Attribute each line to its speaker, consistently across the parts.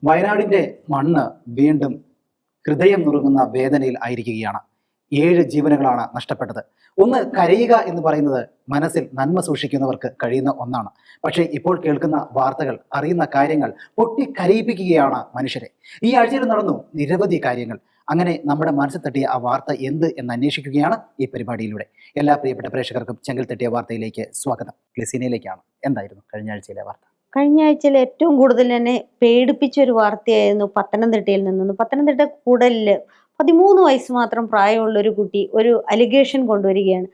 Speaker 1: വയനാടിന്റെ മണ്ണ് വീണ്ടും ഹൃദയം നുറുങ്ങുന്ന വേദനയിൽ ആയിരിക്കുകയാണ്. 7 ജീവനുകളാണ് നഷ്ടപ്പെട്ടത്. ഒന്ന് കരയുക എന്ന് പറയുന്നത് മനസ്സിൽ നന്മ സൂക്ഷിക്കുന്നവർക്ക് കഴിയുന്ന ഒന്നാണ്. പക്ഷേ ഇപ്പോൾ കേൾക്കുന്ന വാർത്തകൾ, അറിയുന്ന കാര്യങ്ങൾ പൊട്ടിക്കരയിപ്പിക്കുകയാണ് മനുഷ്യരെ. ഈ ആഴ്ചയിൽ നടന്നു നിരവധി കാര്യങ്ങൾ. അങ്ങനെ നമ്മുടെ മനസ്സിൽ തട്ടിയ ആ വാർത്ത എന്ത് എന്ന് അന്വേഷിക്കുകയാണ് ഈ പരിപാടിയിലൂടെ. എല്ലാ പ്രിയപ്പെട്ട പ്രേക്ഷകർക്കും ചെങ്കിൽ തട്ടിയ വാർത്തയിലേക്ക് സ്വാഗതം. ഗ്ലിസീനയിലേക്കാണ്. എന്തായിരുന്നു കഴിഞ്ഞ ആഴ്ചയിലെ വാർത്ത?
Speaker 2: കഴിഞ്ഞ ആഴ്ചയിൽ ഏറ്റവും കൂടുതൽ എന്നെ പേടിപ്പിച്ച ഒരു വാർത്തയായിരുന്നു പത്തനംതിട്ടയിൽ നിന്ന്. പത്തനംതിട്ട കൂടലില് 13 വയസ്സ് മാത്രം പ്രായമുള്ള ഒരു കുട്ടി ഒരു അലിഗേഷൻ കൊണ്ടുവരികയാണ്.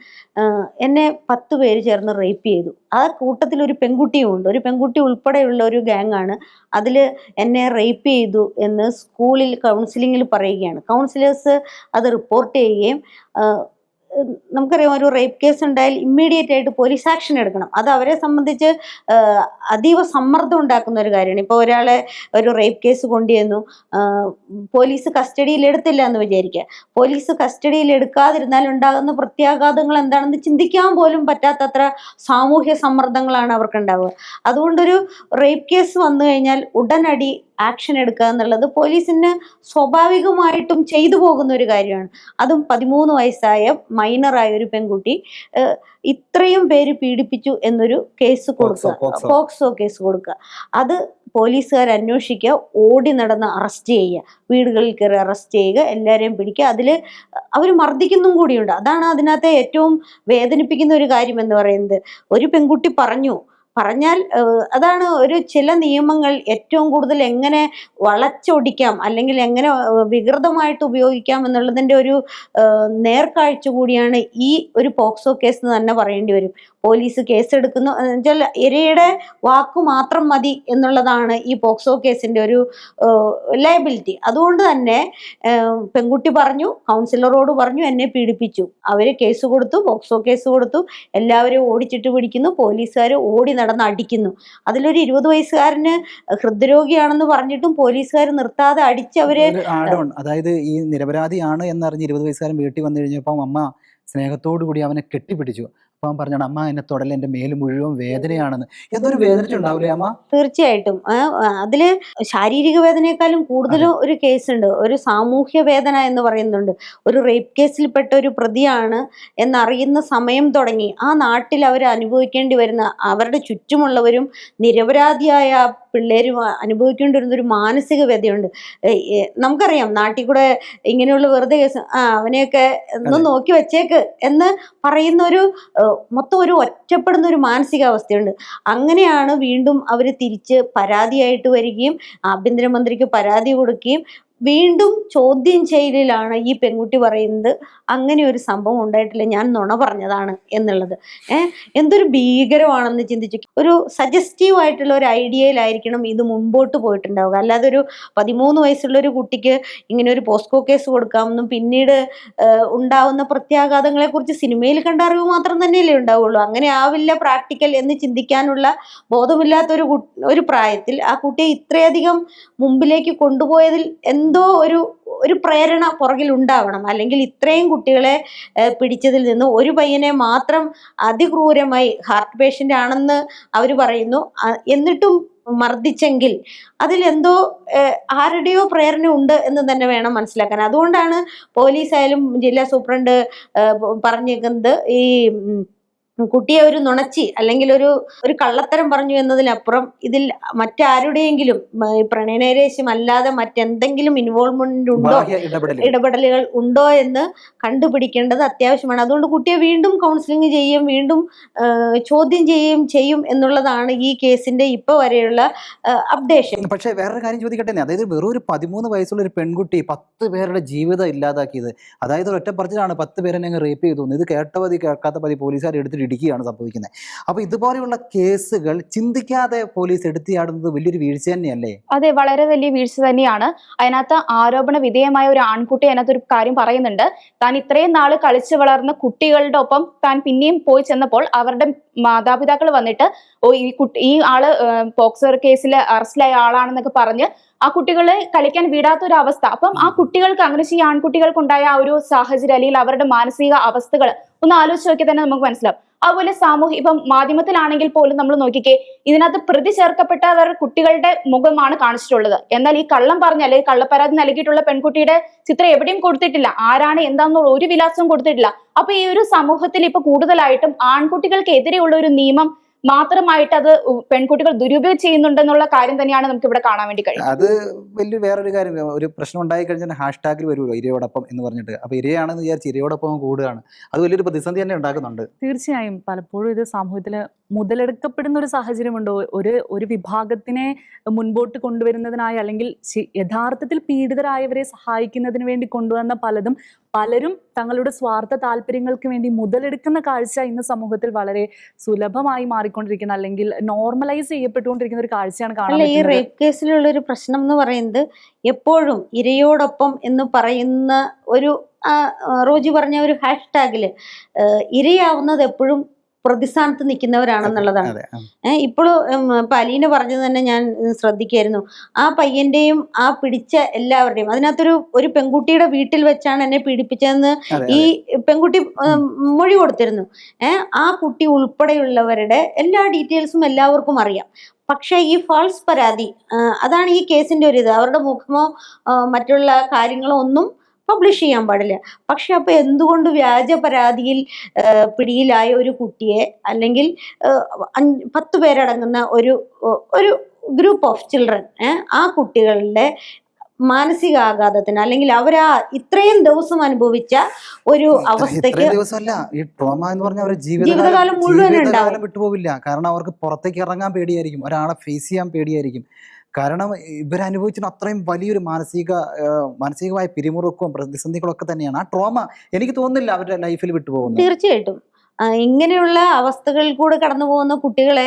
Speaker 2: എന്നെ 10 പേര് ചേർന്ന് റേപ്പ് ചെയ്തു. ആ കൂട്ടത്തിൽ ഒരു പെൺകുട്ടിയും ഉണ്ട്. ഒരു പെൺകുട്ടി ഉൾപ്പെടെയുള്ള ഒരു ഗ്യാങ്ങാണ്. അതിൽ എന്നെ റേപ്പ് ചെയ്തു എന്ന് സ്കൂളിൽ കൗൺസിലിങ്ങിൽ പറയുകയാണ്. കൗൺസിലേഴ്സ് അത് റിപ്പോർട്ട് ചെയ്യുകയും നമുക്കറിയാം, ഒരു റേപ്പ് കേസ് ഉണ്ടായാൽ ഇമ്മീഡിയറ്റ് ആയിട്ട് പോലീസ് ആക്ഷൻ എടുക്കണം. അത് അവരെ സംബന്ധിച്ച് അതീവ സമ്മർദ്ദം ഉണ്ടാക്കുന്ന ഒരു കാര്യമാണ്. ഇപ്പോൾ ഒരാളെ ഒരു റേപ്പ് കേസ് കൊണ്ടുവന്നു, പോലീസ് കസ്റ്റഡിയിൽ എടുത്തില്ല എന്ന് വിചാരിക്കുക. പോലീസ് കസ്റ്റഡിയിൽ എടുക്കാതിരുന്നാൽ ഉണ്ടാകുന്ന പ്രത്യാഘാതങ്ങൾ എന്താണെന്ന് ചിന്തിക്കാൻ പോലും പറ്റാത്തത്ര സാമൂഹ്യ സമ്മർദ്ദങ്ങളാണ് അവർക്കുണ്ടാവുക. അതുകൊണ്ടൊരു റേപ്പ് കേസ് വന്നു കഴിഞ്ഞാൽ ഉടനടി ആക്ഷൻ എടുക്കുക എന്നുള്ളത് പോലീസിന് സ്വാഭാവികമായിട്ടും ചെയ്തു പോകുന്ന ഒരു കാര്യമാണ്. അതും 13 വയസ്സായ മൈനറായ ഒരു പെൺകുട്ടി ഇത്രയും പേര് പീഡിപ്പിച്ചു എന്നൊരു കേസ് കൊടുക്കുക, പോക്സോ കേസ് കൊടുക്കുക. അത് പോലീസുകാർ അന്വേഷിക്കുക, ഓടി നടന്ന് അറസ്റ്റ് ചെയ്യുക, വീടുകളിൽ കയറി അറസ്റ്റ് ചെയ്യുക, എല്ലാവരെയും പിടിക്കുക. അതിൽ അവർ മർദ്ദിക്കുന്നതും കൂടിയുണ്ട്. അതാണ് അതിനകത്തെ ഏറ്റവും വേദനിപ്പിക്കുന്ന ഒരു കാര്യം എന്ന് പറയുന്നത്. ഒരു പെൺകുട്ടി പറഞ്ഞാൽ അതാണ് ഒരു ചില നിയമങ്ങൾ ഏറ്റവും കൂടുതൽ എങ്ങനെ വളച്ചൊടിക്കാം അല്ലെങ്കിൽ എങ്ങനെ വികൃതമായിട്ട് ഉപയോഗിക്കാം എന്നുള്ളതിൻ്റെ ഒരു നേർക്കാഴ്ച കൂടിയാണ് ഈ ഒരു പോക്സോ കേസ് എന്ന് തന്നെ പറയേണ്ടി വരും. പോലീസ് കേസെടുക്കുന്നു എന്നുവെച്ചാൽ ഇരയുടെ വാക്കു മാത്രം മതി എന്നുള്ളതാണ് ഈ പോക്സോ കേസിൻ്റെ ഒരു ലയബിലിറ്റി. അതുകൊണ്ട് തന്നെ പെൺകുട്ടി പറഞ്ഞു, കൗൺസിലറോട് പറഞ്ഞു, എന്നെ പീഡിപ്പിച്ചു. അവർ കേസ് കൊടുത്തു, പോക്സോ കേസ് കൊടുത്തു. എല്ലാവരും ഓടിച്ചിട്ട് പിടിക്കുന്നു, പോലീസുകാർ ഓടി നടന്ന് അടിക്കുന്നു. അതിലൊരു 20 വയസ്സുകാരന് ഹൃദ്രോഗിയാണെന്ന് പറഞ്ഞിട്ടും പോലീസുകാർ നിർത്താതെ അടിച്ച് അവര്,
Speaker 1: അതായത് ഈ നിരപരാധിയാണ് എന്നറിഞ്ഞ് 20 വയസ്സുകാരൻ വീട്ടിൽ വന്നു കഴിഞ്ഞപ്പോൾ അമ്മ സ്നേഹത്തോടു കൂടി അവനെ കെട്ടിപ്പിടിച്ചു. അപ്പൊ അവൻ പറഞ്ഞാണ്, അമ്മ എന്നെ തൊടൽ, എന്റെ മേല് മുഴുവൻ വേദനയാണെന്ന്. എന്തൊരു വേദനിച്ചുണ്ടാവില്ലേ അമ്മ?
Speaker 2: തീർച്ചയായിട്ടും. അതില് ശാരീരിക വേദനയെക്കാളും കൂടുതലും ഒരു കേസുണ്ട്, ഒരു സാമൂഹ്യ വേദന എന്ന് പറയുന്നുണ്ട്. ഒരു റേപ്പ് കേസിൽപ്പെട്ട ഒരു പ്രതിയാണ് എന്നറിയുന്ന സമയം തുടങ്ങി ആ നാട്ടിൽ അവർ അനുഭവിക്കേണ്ടി വരുന്ന, അവരുടെ ചുറ്റുമുള്ളവരും നിരപരാധിയായ പിള്ളേരും അനുഭവിക്കേണ്ടി വരുന്ന ഒരു മാനസിക വ്യതയുണ്ട്. നമുക്കറിയാം, നാട്ടിൽ കൂടെ ഇങ്ങനെയുള്ള വെറുതെ കേസ്, അവനെയൊക്കെ ഒന്ന് നോക്കി വെച്ചേക്ക് എന്ന് പറയുന്ന ഒരു മൊത്തം ഒരു ഒറ്റപ്പെടുന്ന ഒരു മാനസികാവസ്ഥയുണ്ട്. അങ്ങനെയാണ് വീണ്ടും അവർ തിരിച്ച് പരാതിയായിട്ട് വരികയും ആഭ്യന്തരമന്ത്രിക്ക് പരാതി കൊടുക്കുകയും വീണ്ടും ചോദ്യം ചെയ്യലിലാണ് ഈ പെൺകുട്ടി പറയുന്നത് അങ്ങനെ ഒരു സംഭവം ഉണ്ടായിട്ടില്ല, ഞാൻ നുണ പറഞ്ഞതാണ് എന്നുള്ളത്. എന്തൊരു ഭീകരമാണെന്ന് ചിന്തിച്ചു. ഒരു സജസ്റ്റീവ് ആയിട്ടുള്ള ഒരു ഐഡിയയിലായിരിക്കണം ഇത് മുമ്പോട്ട് പോയിട്ടുണ്ടാവുക. അല്ലാതെ ഒരു 13 വയസ്സുള്ള ഒരു കുട്ടിക്ക് ഇങ്ങനെ ഒരു പോസ്കോ കേസ് കൊടുക്കാമെന്നും പിന്നീട് ഉണ്ടാവുന്ന പ്രത്യാഘാതങ്ങളെ കുറിച്ച് സിനിമയിൽ കണ്ട അറിവ് മാത്രം തന്നെയല്ലേ ഉണ്ടാവുള്ളൂ. അങ്ങനെ ആവില്ല പ്രാക്ടിക്കൽ എന്ന് ചിന്തിക്കാനുള്ള ബോധമില്ലാത്ത ഒരു പ്രായത്തിൽ ആ കുട്ടിയെ ഇത്രയധികം മുമ്പിലേക്ക് കൊണ്ടുപോയതിൽ എന്തോ ഒരു പ്രേരണ പുറകിൽ ഉണ്ടാവണം. അല്ലെങ്കിൽ ഇത്രയും കുട്ടികളെ പിടിച്ചതിൽ നിന്ന് ഒരു പയ്യനെ മാത്രം അതിക്രൂരമായി, ഹാർട്ട് പേഷ്യൻ്റ് ആണെന്ന് അവർ പറയുന്നു, എന്നിട്ടും മർദ്ദിച്ചെങ്കിൽ അതിലെന്തോ ആരുടെയോ പ്രേരണ ഉണ്ട് എന്ന് തന്നെ വേണം മനസ്സിലാക്കാൻ. അതുകൊണ്ടാണ് പോലീസായാലും ജില്ലാ സൂപ്രണ്ട് പറഞ്ഞേക്കുന്നത്, ഈ കുട്ടിയെ ഒരു നുണച്ചി അല്ലെങ്കിൽ ഒരു കള്ളത്തരം പറഞ്ഞു എന്നതിലപ്പുറം ഇതിൽ മറ്റാരുടെയെങ്കിലും പ്രണയനൈരാശ്യം അല്ലാതെ മറ്റെന്തെങ്കിലും ഇൻവോൾവ്മെന്റ് ഉണ്ടോ, ഇടപെടലുകൾ ഉണ്ടോ എന്ന് കണ്ടുപിടിക്കേണ്ടത് അത്യാവശ്യമാണ്. അതുകൊണ്ട് കുട്ടിയെ വീണ്ടും കൗൺസിലിംഗ് ചെയ്യുകയും വീണ്ടും ചോദ്യം ചെയ്യുകയും ചെയ്യും എന്നുള്ളതാണ് ഈ കേസിന്റെ ഇപ്പൊ വരെയുള്ള അപ്ഡേഷൻ.
Speaker 1: പക്ഷേ വേറൊരു കാര്യം ചോദിക്കട്ടെ, അതായത് വെറും ഒരു 13 വയസ്സുള്ള ഒരു പെൺകുട്ടി 10 പേരുടെ ജീവിതം ഇല്ലാതാക്കിയത്, അതായത് ഒറ്റ പറഞ്ഞാണ് 10 പേരെ അങ്ങ് റേപ്പ് ചെയ്തു. ഇത് കേട്ട പതി കേൾക്കാത്ത പതി പോലീസുകാർ എടുത്തിട്ട് ഇടിക്കുകയാണ് സംഭവിക്കുന്നത്. അപ്പൊ ഇതുപോലെയുള്ള കേസുകൾ ചിന്തിക്കാതെ പോലീസ് എടുത്തിയാടുന്നത് വലിയൊരു വീഴ്ച തന്നെയല്ലേ?
Speaker 3: അതെ, വളരെ വലിയ വീഴ്ച തന്നെയാണ്. അതിനകത്ത് ആരോപണ വിധേയമായ ഒരു ആൺകുട്ടി അതിനകത്ത് ഒരു കാര്യം പറയുന്നുണ്ട്. താൻ ഇത്രയും നാള് കളിച്ചു വളർന്ന കുട്ടികളുടെ ഒപ്പം താൻ പിന്നെയും പോയി ചെന്നപ്പോൾ അവരുടെ മാതാപിതാക്കൾ വന്നിട്ട് ഈ ആള് പോക്സോ കേസിൽ അറസ്റ്റിലായ ആളാണെന്നൊക്കെ പറഞ്ഞ് ആ കുട്ടികളെ കളിക്കാൻ വിടാത്ത ഒരു അവസ്ഥ. അപ്പം ആ കുട്ടികൾക്ക് അങ്ങനെ ഈ ആൺകുട്ടികൾക്കുണ്ടായ ആ ഒരു സാഹചര്യം അല്ലെങ്കിൽ അവരുടെ മാനസിക അവസ്ഥകൾ ഒന്ന് ആലോചിച്ച് നോക്കിയാൽ തന്നെ നമുക്ക് മനസ്സിലാവും. അതുപോലെ ഇപ്പം മാധ്യമത്തിലാണെങ്കിൽ പോലും നമ്മൾ നോക്കിക്കേ, ഇതിനകത്ത് പ്രതി ചേർക്കപ്പെട്ടവർ കുട്ടികളുടെ മുഖമാണ് കാണിച്ചിട്ടുള്ളത്. എന്നാൽ ഈ കള്ളം പറഞ്ഞ അല്ലെങ്കിൽ കള്ളപ്പരാതി നൽകിയിട്ടുള്ള പെൺകുട്ടിയുടെ ചിത്രം എവിടെയും കൊടുത്തിട്ടില്ല. ആരാണ് എന്താണെന്നുള്ള ഒരു വിലാസവും കൊടുത്തിട്ടില്ല. അപ്പൊ ഈ ഒരു സമൂഹത്തിൽ ഇപ്പൊ കൂടുതലായിട്ടും ആൺകുട്ടികൾക്കെതിരെയുള്ള ഒരു നിയമം മാത്രമായിട്ട് അത് പെൺകുട്ടികൾ ദുരുപയോഗം ചെയ്യുന്നുണ്ടെന്നുള്ള കാര്യം തന്നെയാണ് നമുക്ക് ഇവിടെ കാണാൻ വേണ്ടി കഴിയും.
Speaker 1: അത് വലിയ വേറൊരു കാര്യം, ഒരു പ്രശ്നം ഉണ്ടായി കഴിഞ്ഞാൽ #ൽ വരുമല്ലോ ഇരയോടൊപ്പം എന്ന് പറഞ്ഞിട്ട്. അപ്പൊ ഇരയാണെന്ന് വിചാരിച്ച് ഇരയോടൊപ്പം കൂടുകയാണ്. അത് വലിയൊരു പ്രതിസന്ധി തന്നെ ഉണ്ടാക്കുന്നുണ്ട്.
Speaker 4: തീർച്ചയായും പലപ്പോഴും ഇത് സമൂഹത്തില് മുതലെടുക്കപ്പെടുന്ന ഒരു സാഹചര്യമുണ്ടോ? ഒരു വിഭാഗത്തിനെ മുൻപോട്ട് കൊണ്ടുവരുന്നതിനായി അല്ലെങ്കിൽ യഥാർത്ഥത്തിൽ പീഡിതരായവരെ സഹായിക്കുന്നതിന് വേണ്ടി കൊണ്ടുവന്ന പലരും തങ്ങളുടെ സ്വാർത്ഥ താല്പര്യങ്ങൾക്ക് വേണ്ടി മുതലെടുക്കുന്ന കാഴ്ച ഇന്ന് സമൂഹത്തിൽ വളരെ സുലഭമായി മാറിക്കൊണ്ടിരിക്കുന്ന അല്ലെങ്കിൽ നോർമലൈസ് ചെയ്യപ്പെട്ടുകൊണ്ടിരിക്കുന്ന ഒരു കാഴ്ചയാണ് കാണാൻ
Speaker 2: ഈ റേപ്പ് കേസിലുള്ള ഒരു പ്രശ്നം എന്ന് പറയുന്നത് എപ്പോഴും ഇരയോടൊപ്പം എന്ന് പറയുന്ന ഒരു റോജി പറഞ്ഞ ഒരു #ല് ഇരയാവുന്നത് എപ്പോഴും പ്രതിസ്ഥാനത്ത് നിൽക്കുന്നവരാണെന്നുള്ളതാണ്. ഇപ്പോഴും അലീന പറഞ്ഞത് തന്നെ ഞാൻ ശ്രദ്ധിക്കായിരുന്നു. ആ പയ്യന്റെയും ആ പിടിച്ച എല്ലാവരുടെയും അതിനകത്തൊരു പെൺകുട്ടിയുടെ വീട്ടിൽ വെച്ചാണ് എന്നെ പീഡിപ്പിച്ചതെന്ന് ഈ പെൺകുട്ടി മൊഴി കൊടുത്തിരുന്നു. ആ കുട്ടി ഉൾപ്പെടെയുള്ളവരുടെ എല്ലാ ഡീറ്റെയിൽസും എല്ലാവർക്കും അറിയാം. പക്ഷെ ഈ ഫാൾസ് പരാതി അതാണ് ഈ കേസിന്റെ ഒരു ഇത്. അവരുടെ മുഖമോ മറ്റുള്ള കാര്യങ്ങളോ ഒന്നും പബ്ലിഷ് ചെയ്യാൻ പാടില്ല. പക്ഷെ അപ്പൊ എന്തുകൊണ്ട് വ്യാജ പരാതിയിൽ പിടിയിലായ ഒരു കുട്ടിയെ അല്ലെങ്കിൽ 10 പേരടങ്ങുന്ന ഒരു ഗ്രൂപ്പ് ഓഫ് ചിൽഡ്രൻ ആ കുട്ടികളുടെ മാനസികാഘാതത്തിന് അല്ലെങ്കിൽ അവരാ ഇത്രയും ദിവസം അനുഭവിച്ച ഒരു അവസ്ഥയ്ക്ക്
Speaker 1: ഈ ട്രോമ എന്ന് പറഞ്ഞാൽ അവരുടെ
Speaker 2: ജീവിതകാലം മുഴുവൻ ഉണ്ടാവും.
Speaker 1: വിട്ടുപോകില്ല. കാരണം അവർക്ക് പുറത്തേക്ക് ഇറങ്ങാൻ പേടിയായിരിക്കും, ഒരാളെ ഫേസ് ചെയ്യാൻ പേടിയായിരിക്കും. കാരണം ഇവരനുഭവിച്ചിട്ട് അത്രയും വലിയൊരു മാനസികമായ പിരിമുറുക്കവും പ്രതിസന്ധികളും ഒക്കെ തന്നെയാണ്. ആ ട്രോമ എനിക്ക് തോന്നുന്നില്ല അവരുടെ ലൈഫിൽ വിട്ടുപോകുന്നത്.
Speaker 2: തീർച്ചയായിട്ടും ഇങ്ങനെയുള്ള അവസ്ഥകളിൽ കൂടെ കടന്നു പോകുന്ന കുട്ടികളെ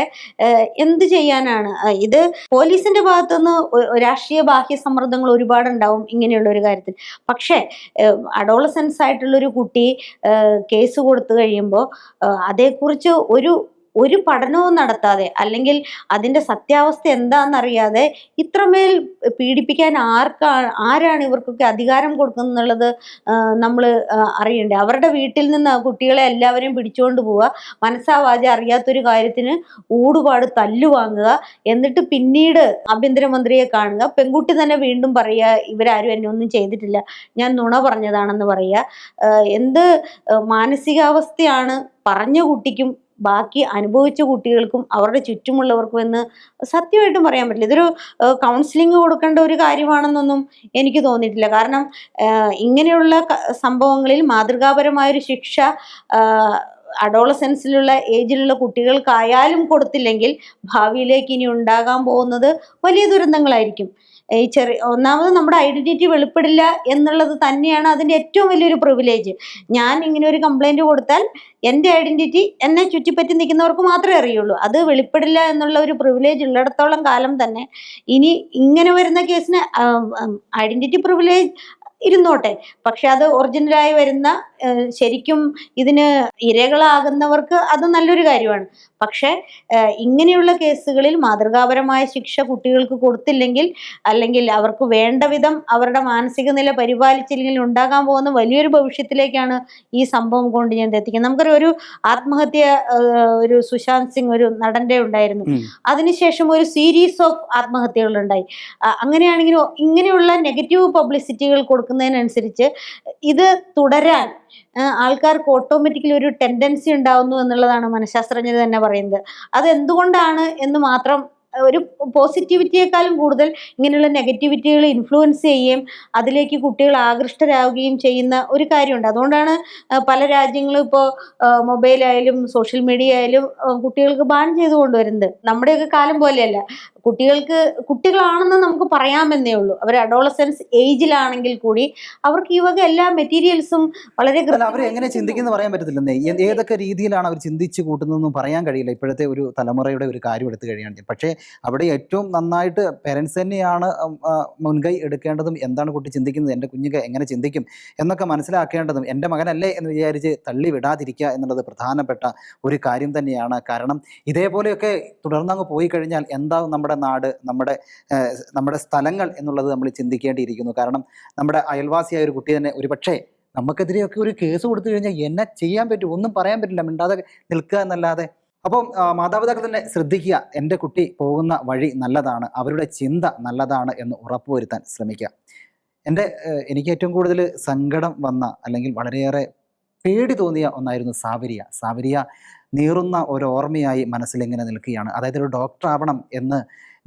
Speaker 2: എന്ത് ചെയ്യാനാണ്? ഇത് പോലീസിന്റെ ഭാഗത്തുനിന്ന് രാഷ്ട്രീയ ബാഹ്യ സമ്മർദ്ദങ്ങൾ ഒരുപാടുണ്ടാവും ഇങ്ങനെയുള്ള ഒരു കാര്യത്തിൽ. പക്ഷേ അഡോളസെൻസ് ആയിട്ടുള്ളൊരു കുട്ടി കേസ് കൊടുത്തു കഴിയുമ്പോൾ അതേക്കുറിച്ച് ഒരു പഠനവും നടത്താതെ അല്ലെങ്കിൽ അതിൻ്റെ സത്യാവസ്ഥ എന്താണെന്നറിയാതെ ഇത്രമേൽ പീഡിപ്പിക്കാൻ ആരാണ് ഇവർക്കൊക്കെ അധികാരം കൊടുക്കുന്നുള്ളത് നമ്മൾ അറിയണ്ടേ? അവരുടെ വീട്ടിൽ നിന്ന് കുട്ടികളെ എല്ലാവരെയും പിടിച്ചുകൊണ്ട് പോവുക, മനസ്സാവാതെ അറിയാത്തൊരു കാര്യത്തിന് ഊടുപാട് തല്ലുവാങ്ങുക, എന്നിട്ട് പിന്നീട് ആഭ്യന്തരമന്ത്രിയെ കാണുക, പെൺകുട്ടി തന്നെ വീണ്ടും പറയുക ഇവരാരും എന്നെ ഒന്നും ചെയ്തിട്ടില്ല, ഞാൻ നുണ പറഞ്ഞതാണെന്ന് പറയുക. എന്ത് മാനസികാവസ്ഥയാണ് പറഞ്ഞ കുട്ടിക്കും ബാക്കി അനുഭവിച്ച കുട്ടികൾക്കും അവരുടെ ചുറ്റുമുള്ളവർക്കും എന്ന് സത്യമായിട്ടും പറയാൻ പറ്റില്ല. ഇതൊരു കൗൺസിലിംഗ് കൊടുക്കേണ്ട ഒരു കാര്യമാണെന്നൊന്നും എനിക്ക് തോന്നിയിട്ടില്ല. കാരണം ഇങ്ങനെയുള്ള സംഭവങ്ങളിൽ മാതൃകാപരമായൊരു ശിക്ഷ അഡോളസെൻസിലുള്ള ഏജിലുള്ള കുട്ടികൾക്കായാലും കൊടുത്തില്ലെങ്കിൽ ഭാവിയിലേക്ക് ഇനി ഉണ്ടാകാൻ പോകുന്നത് വലിയ ദുരന്തങ്ങളായിരിക്കും. ഈ ഒന്നാമത് നമ്മുടെ ഐഡന്റിറ്റി വെളിപ്പെടില്ല എന്നുള്ളത് തന്നെയാണ് അതിൻ്റെ ഏറ്റവും വലിയൊരു പ്രിവിലേജ്. ഞാൻ ഇങ്ങനെ ഒരു കംപ്ലൈന്റ് കൊടുത്താൽ എൻ്റെ ഐഡന്റിറ്റി എന്നെ ചുറ്റിപ്പറ്റി നിൽക്കുന്നവർക്ക് മാത്രമേ അറിയുള്ളൂ. അത് വെളിപ്പെടില്ല എന്നുള്ള ഒരു പ്രിവിലേജ് ഉള്ളിടത്തോളം കാലം തന്നെ ഇനി ഇങ്ങനെ വരുന്ന കേസിന് ഐഡന്റിറ്റി പ്രിവിലേജ് ഇരുന്നോട്ടെ, പക്ഷെ അത് ഒറിജിനലായി വരുന്ന ശരിക്കും ഇതിന് ഇരകളാകുന്നവർക്ക് അത് നല്ലൊരു കാര്യമാണ്. പക്ഷെ ഇങ്ങനെയുള്ള കേസുകളിൽ മാതൃകാപരമായ ശിക്ഷ കുട്ടികൾക്ക് കൊടുത്തില്ലെങ്കിൽ അല്ലെങ്കിൽ അവർക്ക് വേണ്ട വിധം അവരുടെ മാനസിക നില പരിപാലിച്ചില്ലെങ്കിൽ ഉണ്ടാകാൻ പോകുന്ന വലിയൊരു ഭവിഷ്യത്തിലേക്കാണ് ഈ സംഭവം കൊണ്ട് ഞാൻ എത്തിക്കുന്നത്. നമുക്കൊരു ആത്മഹത്യ ഒരു സുശാന്ത് സിംഗ് ഒരു നടന്റെ ഉണ്ടായിരുന്നു. അതിനുശേഷം ഒരു സീരീസ് ഓഫ് ആത്മഹത്യകൾ ഉണ്ടായി. അങ്ങനെയാണെങ്കിൽ ഇങ്ങനെയുള്ള നെഗറ്റീവ് പബ്ലിസിറ്റികൾ കൊടുക്കുന്നതിനനുസരിച്ച് ഇത് തുടരാൻ ആൾക്കാർക്ക് ഓട്ടോമാറ്റിക്കലി ഒരു ടെൻഡൻസി ഉണ്ടാവുന്നു എന്നുള്ളതാണ് മനഃശാസ്ത്രജ്ഞർ തന്നെ പറയുന്നത്. അത് എന്തുകൊണ്ടാണ് എന്ന് മാത്രം ഒരു പോസിറ്റിവിറ്റിയെക്കാളും കൂടുതൽ ഇങ്ങനെയുള്ള നെഗറ്റിവിറ്റികൾ ഇൻഫ്ലുവൻസ് ചെയ്യുകയും അതിലേക്ക് കുട്ടികൾ ആകൃഷ്ടരാകുകയും ചെയ്യുന്ന ഒരു കാര്യമുണ്ട്. അതുകൊണ്ടാണ് പല രാജ്യങ്ങളും ഇപ്പോൾ മൊബൈലായാലും സോഷ്യൽ മീഡിയ ആയാലും കുട്ടികൾക്ക് ബാൻ ചെയ്ത് കൊണ്ടുവരുന്നത്. നമ്മുടെയൊക്കെ കാലം പോലെയല്ല. കുട്ടികളാണെന്ന് നമുക്ക് പറയാമെന്നേ ഉള്ളൂ. അവർ അഡോളസെൻസ് ഏജിലാണെങ്കിൽ കൂടി അവർക്ക് ഈ വക എല്ലാ മെറ്റീരിയൽസും വളരെ
Speaker 1: എങ്ങനെ ചിന്തിക്കുന്ന പറയാൻ പറ്റത്തില്ലെന്നേ. ഏതൊക്കെ രീതിയിലാണ് അവർ ചിന്തിച്ചു കൂട്ടുന്നതെന്നും പറയാൻ കഴിയില്ല ഇപ്പോഴത്തെ ഒരു തലമുറയുടെ ഒരു കാര്യം എടുത്തു കഴിയുകയാണെങ്കിൽ. പക്ഷേ അവിടെ ഏറ്റവും നന്നായിട്ട് പേരൻസ് തന്നെയാണ് മുൻകൈ എടുക്കേണ്ടതും. എന്താണ് കുട്ടി ചിന്തിക്കുന്നത്, എൻ്റെ കുഞ്ഞുങ്ങൾ എങ്ങനെ ചിന്തിക്കും എന്നൊക്കെ മനസ്സിലാക്കേണ്ടതും. എൻ്റെ മകനല്ലേ എന്ന് വിചാരിച്ച് തള്ളി വിടാതിരിക്കുക എന്നുള്ളത് പ്രധാനപ്പെട്ട ഒരു കാര്യം തന്നെയാണ്. കാരണം ഇതേപോലെയൊക്കെ തുടർന്നങ്ങ് പോയി കഴിഞ്ഞാൽ എന്താവും നമ്മുടെ നമ്മുടെ നാട്, നമ്മുടെ സ്ഥലങ്ങൾ എന്നുള്ളത് നമ്മൾ ചിന്തിക്കേണ്ടിയിരിക്കുന്നു. കാരണം നമ്മുടെ അയൽവാസിയായ ഒരു കുട്ടി തന്നെ ഒരുപക്ഷെ നമുക്കെതിരെയൊക്കെ ഒരു കേസ് കൊടുത്തു കഴിഞ്ഞാൽ എന്നെ ചെയ്യാൻ പറ്റും? ഒന്നും പറയാൻ പറ്റില്ല, മിണ്ടാതെ നിൽക്കുക എന്നല്ലാതെ. അപ്പം മാതാപിതാക്കൾ തന്നെ ശ്രദ്ധിക്കുക, എൻ്റെ കുട്ടി പോകുന്ന വഴി നല്ലതാണ്, അവരുടെ ചിന്ത നല്ലതാണ് എന്ന് ഉറപ്പുവരുത്താൻ ശ്രമിക്കുക. എനിക്ക് ഏറ്റവും കൂടുതൽ സങ്കടം വന്ന അല്ലെങ്കിൽ വളരെയേറെ പേടി തോന്നിയ ഒന്നായിരുന്നു സാവരിയ നീറുന്ന ഒരു ഓർമ്മയായി മനസ്സിലിങ്ങനെ നിൽക്കുകയാണ്. അതായത് ഒരു ഡോക്ടർ ആവണം എന്ന്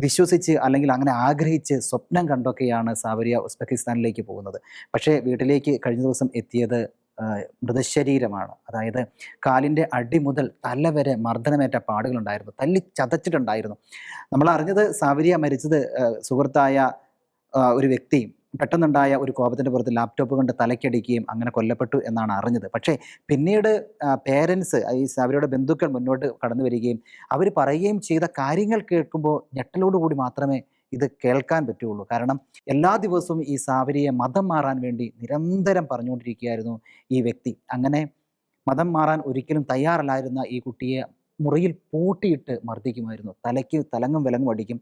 Speaker 1: വിശ്വസിച്ച് അല്ലെങ്കിൽ അങ്ങനെ ആഗ്രഹിച്ച് സ്വപ്നം കണ്ടൊക്കെയാണ് സാവരിയ ഉസ്ബെക്കിസ്ഥാനിലേക്ക് പോകുന്നത്. പക്ഷേ വീട്ടിലേക്ക് കഴിഞ്ഞ ദിവസം എത്തിയത് മൃതശരീരമാണ്. അതായത് കാലിൻ്റെ അടി മുതൽ തല വരെ മർദ്ദനമേറ്റ പാടുകളുണ്ടായിരുന്നു, തല്ലി ചതച്ചിട്ടുണ്ടായിരുന്നു. നമ്മൾ അറിഞ്ഞത് സാവരിയ മരിച്ചത് സുഹൃത്തായ ഒരു വ്യക്തി പെട്ടെന്നുണ്ടായ ഒരു കോപത്തിൻ്റെ പുറത്ത് ലാപ്ടോപ്പ് കൊണ്ട് തലയ്ക്കടിക്കുകയും അങ്ങനെ കൊല്ലപ്പെട്ടു എന്നാണ് അറിഞ്ഞത്. പക്ഷേ പിന്നീട് പേരൻസ്, ഈ സാവരിയുടെ ബന്ധുക്കൾ മുന്നോട്ട് കടന്നു വരികയും അവർ പറയുകയും ചെയ്ത കാര്യങ്ങൾ കേൾക്കുമ്പോൾ ഞെട്ടലോടുകൂടി മാത്രമേ ഇത് കേൾക്കാൻ പറ്റുള്ളൂ. കാരണം എല്ലാ ദിവസവും ഈ സാവരിയെ മതം മാറാൻ വേണ്ടി നിരന്തരം പറഞ്ഞുകൊണ്ടിരിക്കുകയായിരുന്നു ഈ വ്യക്തി. അങ്ങനെ മതം മാറാൻ ഒരിക്കലും തയ്യാറല്ലായിരുന്ന ഈ കുട്ടിയെ മുറിയിൽ പൂട്ടിയിട്ട് മർദ്ദിക്കുമായിരുന്നു, തലങ്ങും വിലങ്ങും അടിക്കും.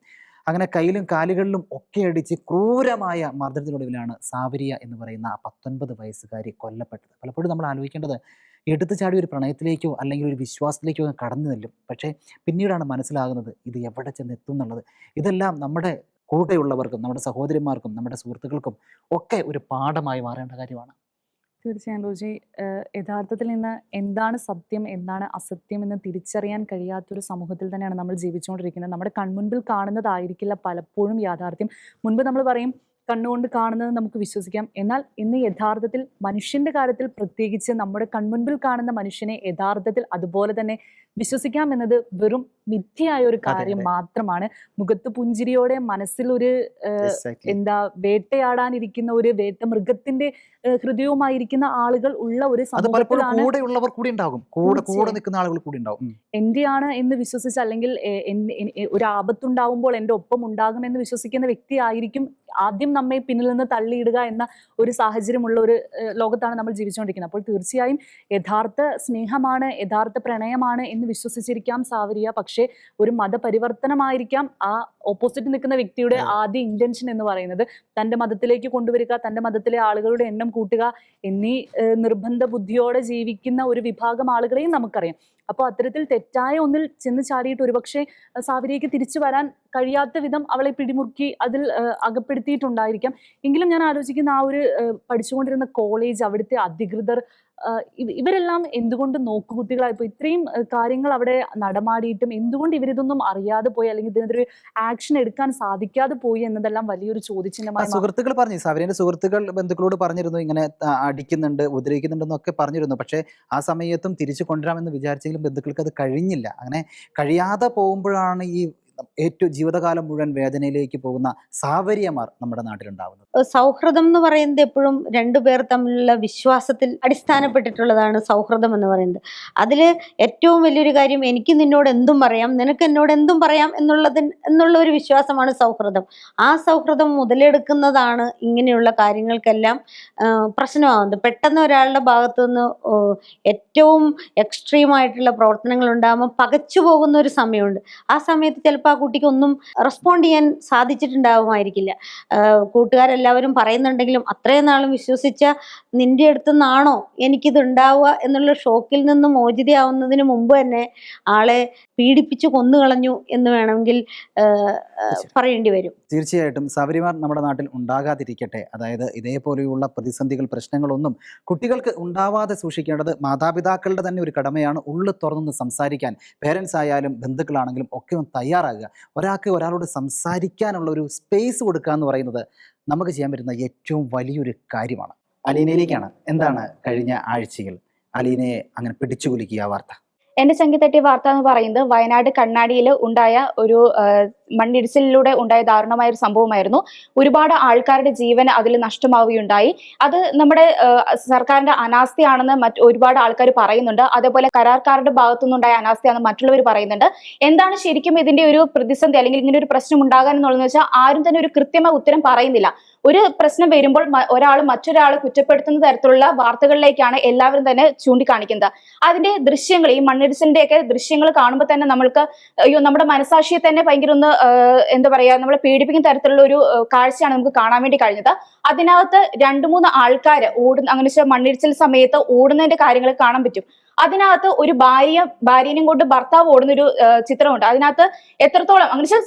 Speaker 1: അങ്ങനെ കയ്യിലും കാലുകളിലും ഒക്കെ അടിച്ച് ക്രൂരമായ മർദ്ദനത്തിനൊടുവിലാണ് സാവരിയ എന്ന് പറയുന്ന 19 വയസ്സുകാരി കൊല്ലപ്പെട്ടത്. പലപ്പോഴും നമ്മൾ ആലോചിക്കേണ്ടത് എടുത്തു ചാടി ഒരു പ്രണയത്തിലേക്കോ അല്ലെങ്കിൽ ഒരു വിശ്വാസത്തിലേക്കോ കടന്നു ചെല്ലും. പക്ഷേ പിന്നീടാണ് മനസ്സിലാകുന്നത് ഇത് എവിടെ ചെന്നെത്തും എന്നുള്ളത്. ഇതെല്ലാം നമ്മുടെ കൂടെയുള്ളവർക്കും നമ്മുടെ സഹോദരിമാർക്കും നമ്മുടെ സുഹൃത്തുക്കൾക്കും ഒക്കെ ഒരു പാഠമായി മാറേണ്ട കാര്യമാണ്.
Speaker 4: തീർച്ചയായും റോജി, യഥാർത്ഥത്തിൽ ഇന്ന് എന്താണ് സത്യം എന്താണ് അസത്യം എന്ന് തിരിച്ചറിയാൻ കഴിയാത്തൊരു സമൂഹത്തിൽ തന്നെയാണ് നമ്മൾ ജീവിച്ചുകൊണ്ടിരിക്കുന്നത്. നമ്മുടെ കൺമുൻപിൽ കാണുന്നതായിരിക്കില്ല പലപ്പോഴും യാഥാർത്ഥ്യം. മുൻപ് നമ്മൾ പറയും കണ്ണുകൊണ്ട് കാണുന്നത് നമുക്ക് വിശ്വസിക്കാം, എന്നാൽ ഇന്ന് യഥാർത്ഥത്തിൽ മനുഷ്യന്റെ കാര്യത്തിൽ പ്രത്യേകിച്ച് നമ്മുടെ കൺമുൻപിൽ കാണുന്ന മനുഷ്യനെ യഥാർത്ഥത്തിൽ അതുപോലെ തന്നെ വിശ്വസിക്കാം എന്നത് വെറും മിഥ്യയായ ഒരു കാര്യം മാത്രമാണ്. മുഖത്ത് പുഞ്ചിരിയോടെ മനസ്സിൽ ഒരു വേട്ടയാടാനിരിക്കുന്ന ഒരു മൃഗത്തിന്റെ ഹൃദയവുമായിരിക്കുന്ന ആളുകൾ ഉള്ള ഒരു സമൂഹത്തിലാണ് എന്റെയാണ് എന്ന് വിശ്വസിച്ച് അല്ലെങ്കിൽ ഒരു ആപത്തുണ്ടാവുമ്പോൾ എൻ്റെ ഒപ്പം ഉണ്ടാകുമെന്ന് വിശ്വസിക്കുന്ന വ്യക്തി ആയിരിക്കും ആദ്യം നമ്മെ പിന്നിൽ നിന്ന് തള്ളിയിടുക എന്ന ഒരു സാഹചര്യമുള്ള ഒരു ലോകത്താണ് നമ്മൾ ജീവിച്ചുകൊണ്ടിരിക്കുന്നത്. അപ്പോൾ തീർച്ചയായും യഥാർത്ഥ സ്നേഹമാണ്, യഥാർത്ഥ പ്രണയമാണ് എന്ന് വിശ്വസിച്ചിരിക്കാം സാവരിയ. പക്ഷേ ഒരു മതപരിവർത്തനമായിരിക്കാം ആ ഓപ്പോസിറ്റ് നിൽക്കുന്ന വ്യക്തിയുടെ ആദ്യ ഇന്റൻഷൻ എന്ന് പറയുന്നത്. തൻ്റെ മതത്തിലേക്ക് കൊണ്ടുവരിക, തൻ്റെ മതത്തിലെ ആളുകളുടെ എണ്ണം കൂട്ടുക എന്നീ നിർബന്ധ ബുദ്ധിയോടെ ജീവിക്കുന്ന ഒരു വിഭാഗം ആളുകളെയും നമുക്കറിയാം. അപ്പോൾ അത്തരത്തിൽ തെറ്റായ ഒന്നിൽ ചെന്ന് ചാടിയിട്ട് ഒരുപക്ഷെ സാവരിയയ്ക്ക് തിരിച്ചു വരാൻ കഴിയാത്ത വിധം അവളെ പിടിമുറുക്കി അതിൽ അകപ്പെടുത്തിയിട്ടുണ്ടായിരിക്കാം. എങ്കിലും ഞാൻ ആലോചിക്കുന്ന ആ ഒരു പഠിച്ചുകൊണ്ടിരുന്ന കോളേജ്, അവിടുത്തെ അധികൃതർ, ഇവരെല്ലാം എന്തുകൊണ്ട് നോക്കുകുത്തികളായിപ്പോയി? ഇത്രയും കാര്യങ്ങൾ അവിടെ നടമാടിയിട്ടും എന്തുകൊണ്ട് ഇവരിതൊന്നും അറിയാതെ പോയി അല്ലെങ്കിൽ ഇതിനെതിരെ ആക്ഷൻ എടുക്കാൻ സാധിക്കാതെ പോയി എന്നതെല്ലാം വലിയൊരു ചോദ്യചിഹ്നമായി.
Speaker 1: സുഹൃത്തുക്കൾ പറഞ്ഞു, സാവരിയുടെ സുഹൃത്തുക്കൾ ബന്ധുക്കളോട് പറഞ്ഞിരുന്നു ഇങ്ങനെ അടിക്കുന്നുണ്ട് ഉപദ്രവിക്കുന്നുണ്ടെന്നൊക്കെ പറഞ്ഞിരുന്നു. പക്ഷേ ആ സമയത്തും തിരിച്ചു കൊണ്ടുവരാമെന്ന് വിചാരിച്ചെങ്കിലും ബന്ധുക്കൾക്ക് അത് കഴിഞ്ഞില്ല. അങ്ങനെ കഴിയാതെ പോകുമ്പോഴാണ് ഈ ഏറ്റവും ജീവിതകാലം മുഴുവൻ വേദനയിലേക്ക് പോകുന്ന സാവരിയമാർ നമ്മുടെ നാട്ടിലുണ്ടാവുന്നത്.
Speaker 2: സൗഹൃദം എന്ന് പറയുന്നത് എപ്പോഴും രണ്ടുപേർ തമ്മിലുള്ള വിശ്വാസത്തിൽ അടിസ്ഥാനപ്പെട്ടിട്ടുള്ളതാണ് സൗഹൃദം എന്ന് പറയുന്നത്. അതിൽ ഏറ്റവും വലിയൊരു കാര്യം എനിക്ക് നിന്നോട് എന്തും പറയാം, നിനക്ക് എന്നോട് എന്തും പറയാം എന്നുള്ള ഒരു വിശ്വാസമാണ് സൗഹൃദം. ആ സൗഹൃദം മുതലെടുക്കുന്നതാണ് ഇങ്ങനെയുള്ള കാര്യങ്ങൾക്കെല്ലാം പ്രശ്നമാകുന്നത്. പെട്ടെന്ന് ഒരാളുടെ ഭാഗത്തു നിന്ന് ഏറ്റവും എക്സ്ട്രീമായിട്ടുള്ള പ്രവർത്തനങ്ങൾ ഉണ്ടാകുമ്പോൾ പകച്ചു പോകുന്ന ഒരു സമയമുണ്ട്. ആ സമയത്ത് ചിലപ്പോൾ ആ കുട്ടിക്ക് ഒന്നും റെസ്പോണ്ട് ചെയ്യാൻ സാധിച്ചിട്ടുണ്ടാവുമായിരിക്കില്ല. കൂട്ടുകാരെല്ലാവരും പറയുന്നുണ്ടെങ്കിലും അത്രയും നാളും വിശ്വസിച്ച നിന്റെ അടുത്തു നിന്നാണോ എനിക്കിത് ഉണ്ടാവുക എന്നുള്ള ഷോക്കിൽ നിന്ന് മോചിതയാവുന്നതിന് മുമ്പ് തന്നെ ആളെ പീഡിപ്പിച്ചു കൊന്നുകളഞ്ഞു എന്ന് വേണമെങ്കിൽ പറയേണ്ടി വരും.
Speaker 1: തീർച്ചയായിട്ടും സാവരിമാർ നമ്മുടെ നാട്ടിൽ ഉണ്ടാകാതിരിക്കട്ടെ. അതായത് ഇതേപോലെയുള്ള പ്രതിസന്ധികൾ, പ്രശ്നങ്ങളൊന്നും കുട്ടികൾക്ക് ഉണ്ടാവാതെ സൂക്ഷിക്കേണ്ടത് മാതാപിതാക്കളുടെ തന്നെ ഒരു കടമയാണ്. ഉള്ളു തുറന്ന് സംസാരിക്കാൻ പേരൻസ് ആയാലും ബന്ധുക്കളാണെങ്കിലും ഒക്കെ ഒന്ന് തയ്യാറാകുക. ഒരാൾക്ക് ഒരാളോട് സംസാരിക്കാനുള്ള ഒരു സ്പേസ് കൊടുക്കുക എന്ന് പറയുന്നത് നമുക്ക് ചെയ്യാൻ പറ്റുന്ന ഏറ്റവും വലിയൊരു കാര്യമാണ്. അലീനയിലേക്കാണ്. എന്താണ് കഴിഞ്ഞ ആഴ്ചയിൽ അലീനയെ അങ്ങനെ പിടിച്ചുകുലുക്കിയ വാർത്ത?
Speaker 3: എന്റെ ചങ്കി തട്ടിയ വാർത്ത എന്ന് പറയുന്നത് വയനാട് കണ്ണാടിയിൽ ഉണ്ടായ ഒരു മണ്ണിടിച്ചിലിലൂടെ ഉണ്ടായ ദാരുണമായ ഒരു സംഭവമായിരുന്നു. ഒരുപാട് ആൾക്കാരുടെ ജീവൻ അതിൽ നഷ്ടമാവുകയുണ്ടായി. അത് നമ്മുടെ സർക്കാരിന്റെ അനാസ്ഥയാണെന്ന് ഒരുപാട് ആൾക്കാർ പറയുന്നുണ്ട്. അതേപോലെ കരാർക്കാരുടെ ഭാഗത്തുനിന്നുണ്ടായ അനാസ്ഥയാണെന്ന് മറ്റുള്ളവർ പറയുന്നുണ്ട്. എന്താണ് ശരിക്കും ഇതിന്റെ ഒരു പ്രതിസന്ധി അല്ലെങ്കിൽ ഇങ്ങനെ ഒരു പ്രശ്നം ഉണ്ടാകാൻ എന്നുള്ളതെന്ന് വെച്ചാൽ ആരും തന്നെ ഒരു കൃത്യമായ ഉത്തരം പറയുന്നില്ല. ഒരു പ്രശ്നം വരുമ്പോൾ ഒരാൾ മറ്റൊരാളെ കുറ്റപ്പെടുത്തുന്ന തരത്തിലുള്ള വാർത്തകളിലേക്കാണ് എല്ലാവരും തന്നെ ചൂണ്ടിക്കാണിക്കുന്നത്. അതിന്റെ ദൃശ്യങ്ങൾ, ഈ മണ്ണിടിച്ചിലിന്റെ ഒക്കെ ദൃശ്യങ്ങൾ കാണുമ്പോൾ തന്നെ നമ്മൾക്ക് അയ്യോ നമ്മുടെ മനസാക്ഷിയെ തന്നെ ഭയങ്കര ഒന്ന് എന്താ പറയാ നമ്മളെ പീഡിപ്പിക്കുന്ന തരത്തിലുള്ള ഒരു കാഴ്ചയാണ് നമുക്ക് കാണാൻ വേണ്ടി കഴിഞ്ഞത്. അതിനകത്ത് 2-3 ആൾക്കാർ അങ്ങനെ മണ്ണിടിച്ചിൽ സമയത്ത് ഓടുന്നതിന്റെ കാര്യങ്ങൾ കാണാൻ പറ്റും. അതിനകത്ത് ഒരു ഭാര്യനെയും കൊണ്ട് ഭർത്താവ് ഓടുന്നൊരു ചിത്രമുണ്ട്. അതിനകത്ത് എത്രത്തോളം അങ്ങനെ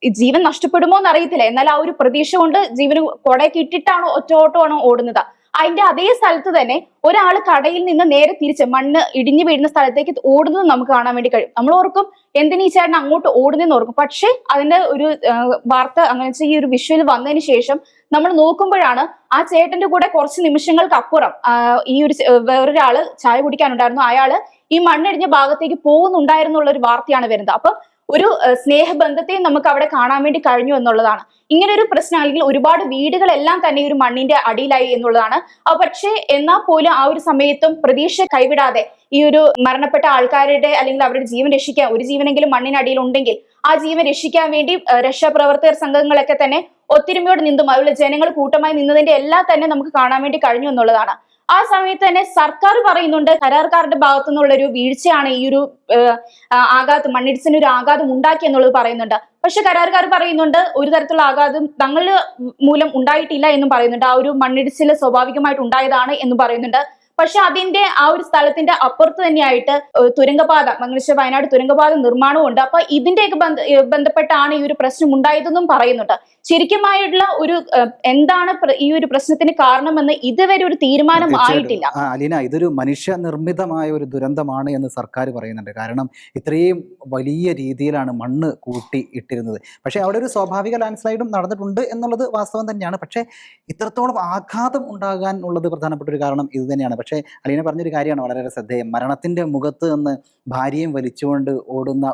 Speaker 3: ജീവൻ നഷ്ടപ്പെടുമോ എന്ന് അറിയത്തില്ല, എന്നാൽ ആ ഒരു പ്രതീക്ഷ കൊണ്ട് ജീവന് കൊടയൊക്കെ ഇട്ടിട്ടാണോ ഒറ്റോട്ടമാണോ ഓടുന്നത്. അതിന്റെ അതേ സ്ഥലത്ത് തന്നെ ഒരാൾ കടയിൽ നിന്ന് നേരെ തിരിച്ച് മണ്ണ് ഇടിഞ്ഞു വീഴുന്ന സ്ഥലത്തേക്ക് ഓടുന്നത് നമുക്ക് കാണാൻ വേണ്ടി കഴിയും. നമ്മൾ ഓർക്കും എന്തിനീ ചേട്ടൻ അങ്ങോട്ട് ഓടുന്നതെന്ന് ഓർക്കും. പക്ഷെ അതിന്റെ ഒരു വാർത്ത അങ്ങനെ ഈ ഒരു വിഷ്വൽ വന്നതിന് ശേഷം നമ്മൾ നോക്കുമ്പോഴാണ് ആ ചേട്ടന്റെ കൂടെ കുറച്ച് നിമിഷങ്ങൾക്ക് അപ്പുറം ഈ ഒരു വേറൊരാള് ചായ കുടിക്കാനുണ്ടായിരുന്നു, അയാള് ഈ മണ്ണിടിഞ്ഞ ഭാഗത്തേക്ക് പോകുന്നുണ്ടായിരുന്നുള്ള ഒരു വാർത്തയാണ് വരുന്നത്. അപ്പൊ ഒരു സ്നേഹബന്ധത്തെയും നമുക്ക് അവിടെ കാണാൻ വേണ്ടി കഴിഞ്ഞു എന്നുള്ളതാണ്. ഇങ്ങനെ ഒരു പ്രശ്നം അല്ലെങ്കിൽ ഒരുപാട് വീടുകളെല്ലാം തന്നെ ഒരു മണ്ണിന്റെ അടിയിലായി എന്നുള്ളതാണ്. പക്ഷേ എന്നാൽ പോലും ആ ഒരു സമയത്തും പ്രതീക്ഷ കൈവിടാതെ ഈ ഒരു മരണപ്പെട്ട ആൾക്കാരുടെ അല്ലെങ്കിൽ അവരുടെ ജീവൻ രക്ഷിക്കാൻ, ഒരു ജീവനെങ്കിലും മണ്ണിനടിയിൽ ഉണ്ടെങ്കിൽ ആ ജീവൻ രക്ഷിക്കാൻ വേണ്ടി രക്ഷാപ്രവർത്തകർ സംഘങ്ങളൊക്കെ തന്നെ ഒത്തൊരുമയോട് നിന്നും അതുപോലെ ജനങ്ങൾ കൂട്ടമായി നിന്നതിന്റെ എല്ലാം തന്നെ നമുക്ക് കാണാൻ വേണ്ടി കഴിഞ്ഞു എന്നുള്ളതാണ്. ആ സമയത്ത് തന്നെ സർക്കാർ പറയുന്നുണ്ട് കരാറുകാരുടെ ഭാഗത്തു നിന്നുള്ള ഒരു വീഴ്ചയാണ് ഈ ഒരു ആഘാതം, മണ്ണിടിച്ചിന് ഒരു ആഘാതം ഉണ്ടാക്കി എന്നുള്ളത് പറയുന്നുണ്ട്. പക്ഷെ കരാറുകാർ പറയുന്നുണ്ട് ഒരു തരത്തിലുള്ള ആഘാതം തങ്ങൾ മൂലം ഉണ്ടായിട്ടില്ല എന്നും പറയുന്നുണ്ട്. ആ ഒരു മണ്ണിടിച്ചിൽ സ്വാഭാവികമായിട്ട് ഉണ്ടായതാണ് എന്നും പറയുന്നുണ്ട്. പക്ഷെ അതിന്റെ ആ ഒരു സ്ഥലത്തിന്റെ അപ്പുറത്ത് തന്നെയായിട്ട് തുരങ്കപാത, മംഗലശ്ശേരി വയനാട് തുരങ്കപാത നിർമ്മാണവും ഉണ്ട്. അപ്പൊ ഇതിന്റെയൊക്കെ ബന്ധപ്പെട്ടാണ് ഈ ഒരു പ്രശ്നം ഉണ്ടായതെന്നും പറയുന്നുണ്ട്. ശരിക്കുമായിട്ടുള്ള ഒരു എന്താണ് ഈ ഒരു പ്രശ്നത്തിന് കാരണമെന്ന് ഇതുവരെ ഒരു തീരുമാനം ആയിട്ടില്ല.
Speaker 1: അലീന, ഇതൊരു മനുഷ്യനിർമ്മിതമായ ഒരു ദുരന്തമാണ് എന്ന് സർക്കാർ പറയുന്നുണ്ട്. കാരണം ഇത്രയും വലിയ രീതിയിലാണ് മണ്ണ് കൂട്ടി ഇട്ടിരുന്നത്. പക്ഷേ അവിടെ ഒരു സ്വാഭാവിക ലാൻഡ് സ്ലൈഡും നടന്നിട്ടുണ്ട് എന്നുള്ളത് വാസ്തവം തന്നെയാണ്. പക്ഷേ ഇത്രത്തോളം ആഘാതം ഉണ്ടാകാൻ ഉള്ളത് പ്രധാനപ്പെട്ട ഒരു കാരണം ഇത് തന്നെയാണ്. പക്ഷേ അലീന പറഞ്ഞൊരു കാര്യമാണ് വളരെ ശ്രദ്ധേയം. മരണത്തിൻ്റെ മുഖത്ത് നിന്ന് ഭാര്യയും വലിച്ചുകൊണ്ട് ഓടുന്ന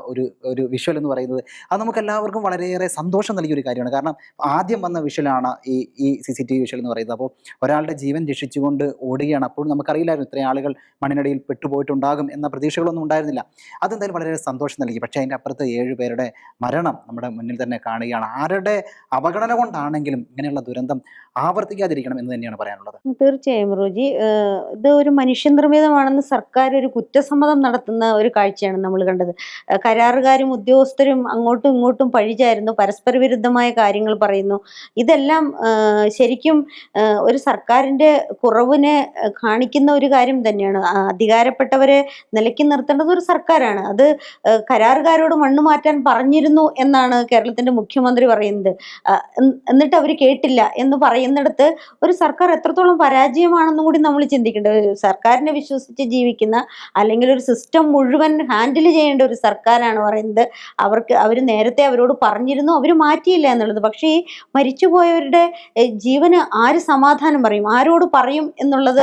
Speaker 1: ഒരു വിഷ്വൽ എന്ന് പറയുന്നത് അത് നമുക്ക് എല്ലാവർക്കും വളരെയേറെ സന്തോഷം നൽകിയൊരു കാര്യമാണ്. കാരണം ആദ്യം വന്ന വിഷ്വലാണ് ഈ CCTV വിഷ്വൽ എന്ന് പറയുന്നത്. അപ്പോൾ ഒരാളുടെ ജീവൻ രക്ഷിച്ചുകൊണ്ട് ഓടുകയാണ്. അപ്പോൾ നമുക്കറിയില്ലായിരുന്നു ഇത്രയും ആളുകൾ മണ്ണിനടിയിൽ പെട്ടുപോയിട്ടുണ്ടാകും എന്ന പ്രതീക്ഷകളൊന്നും ഉണ്ടായിരുന്നില്ല. അതെന്തായാലും വളരെ സന്തോഷം നൽകി. പക്ഷേ അതിൻ്റെ അപ്പുറത്ത് 7 പേരുടെ മരണം നമ്മുടെ മുന്നിൽ തന്നെ കാണുകയാണ്. ആരുടെ അവഗണന കൊണ്ടാണെങ്കിലും ഇങ്ങനെയുള്ള ദുരന്തം ആവർത്തിക്കാതിരിക്കണം എന്ന് തന്നെയാണ് പറയാനുള്ളത്.
Speaker 2: തീർച്ചയായും റോജി, ഇത് ഒരു മനുഷ്യനിർമ്മിതമാണെന്ന് സർക്കാർ ഒരു കുറ്റസമ്മതം നടത്തുന്ന ഒരു കാഴ്ചയാണ് നമ്മൾ കണ്ടത്. കരാറുകാരും ഉദ്യോഗസ്ഥരും അങ്ങോട്ടും ഇങ്ങോട്ടും പഴിചാരുന്നു, പരസ്പര വിരുദ്ധമായ കാര്യങ്ങൾ പറയുന്നു. ഇതെല്ലാം ശരിക്കും ഒരു സർക്കാരിന്റെ കുറവിനെ കാണിക്കുന്ന ഒരു കാര്യം തന്നെയാണ്. അധികാരപ്പെട്ടവരെ നിലയ്ക്ക് നിർത്തേണ്ടത് ഒരു സർക്കാരാണ്. അത് കരാറുകാരോട് മണ്ണ് മാറ്റാൻ പറഞ്ഞിരുന്നു എന്നാണ് കേരളത്തിന്റെ മുഖ്യമന്ത്രി പറയുന്നത്. എന്നിട്ട് അവർ കേട്ടില്ല എന്ന് പറയുന്നിടത്ത് ഒരു സർക്കാർ എത്രത്തോളം പരാജയമാണെന്നും കൂടി നമ്മൾ ചിന്തിക്കേണ്ടത്. സർക്കാരിനെ വിശ്വസിച്ച് ജീവിക്കുന്ന അല്ലെങ്കിൽ ഒരു സിസ്റ്റം മുഴുവൻ ഹാൻഡിൽ ചെയ്യേണ്ട ഒരു സർക്കാരാണ് പറയുന്നത് അവർ നേരത്തെ അവരോട് പറഞ്ഞിരുന്നു, അവർ മാറ്റിയില്ല എന്നുള്ളത്. പക്ഷേ ഈ മരിച്ചുപോയവരുടെ ജീവന് ആര് സമാധാനം പറയും, ആരോട് പറയും എന്നുള്ളത്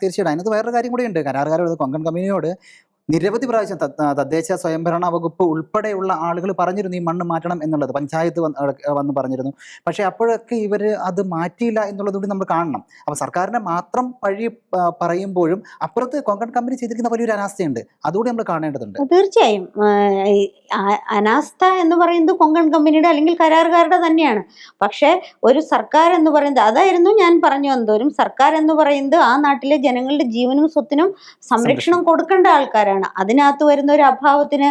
Speaker 1: തീർച്ചയായിട്ടും അതിനകത്ത് വേറൊരു കാര്യം കൂടിയുണ്ട്. കരാറുകാരോട്, കൊങ്കൺ കമ്പനിയോട് നിരവധി പ്രാവശ്യം തദ്ദേശ സ്വയംഭരണ വകുപ്പ് ഉൾപ്പെടെയുള്ള ആളുകൾ പറഞ്ഞിരുന്നു ഈ മണ്ണ് മാറ്റണം എന്നുള്ളത്. പഞ്ചായത്ത് വന്ന് പറഞ്ഞിരുന്നു. പക്ഷേ അപ്പോഴൊക്കെ ഇവർ അത് മാറ്റിയില്ല എന്നുള്ളതുകൂടി നമ്മൾ കാണണം. അപ്പോൾ സർക്കാരിനെ മാത്രം പഴി പറയുമ്പോഴും അപ്പുറത്ത് കൊങ്കൺ കമ്പനി ചെയ്തിരിക്കുന്ന വലിയൊരു അനാസ്ഥയുണ്ട്. അതുകൂടി നമ്മൾ കാണേണ്ടതുണ്ട്.
Speaker 2: തീർച്ചയായും അനാസ്ഥ എന്ന് പറയുന്നത് കൊങ്കൺ കമ്പനിയുടെ അല്ലെങ്കിൽ കരാറുകാരുടെ തന്നെയാണ്. പക്ഷേ ഒരു സർക്കാർ എന്ന് പറയുന്നത്, അതായിരുന്നു ഞാൻ പറഞ്ഞു വന്നതോരും, സർക്കാർ എന്ന് പറയുന്നത് ആ നാട്ടിലെ ജനങ്ങളുടെ ജീവനും സ്വത്തിനും സംരക്ഷണം കൊടുക്കേണ്ട ആൾക്കാരാണ്. അതിനകത്ത് വരുന്ന ഒരു അഭാവത്തിന്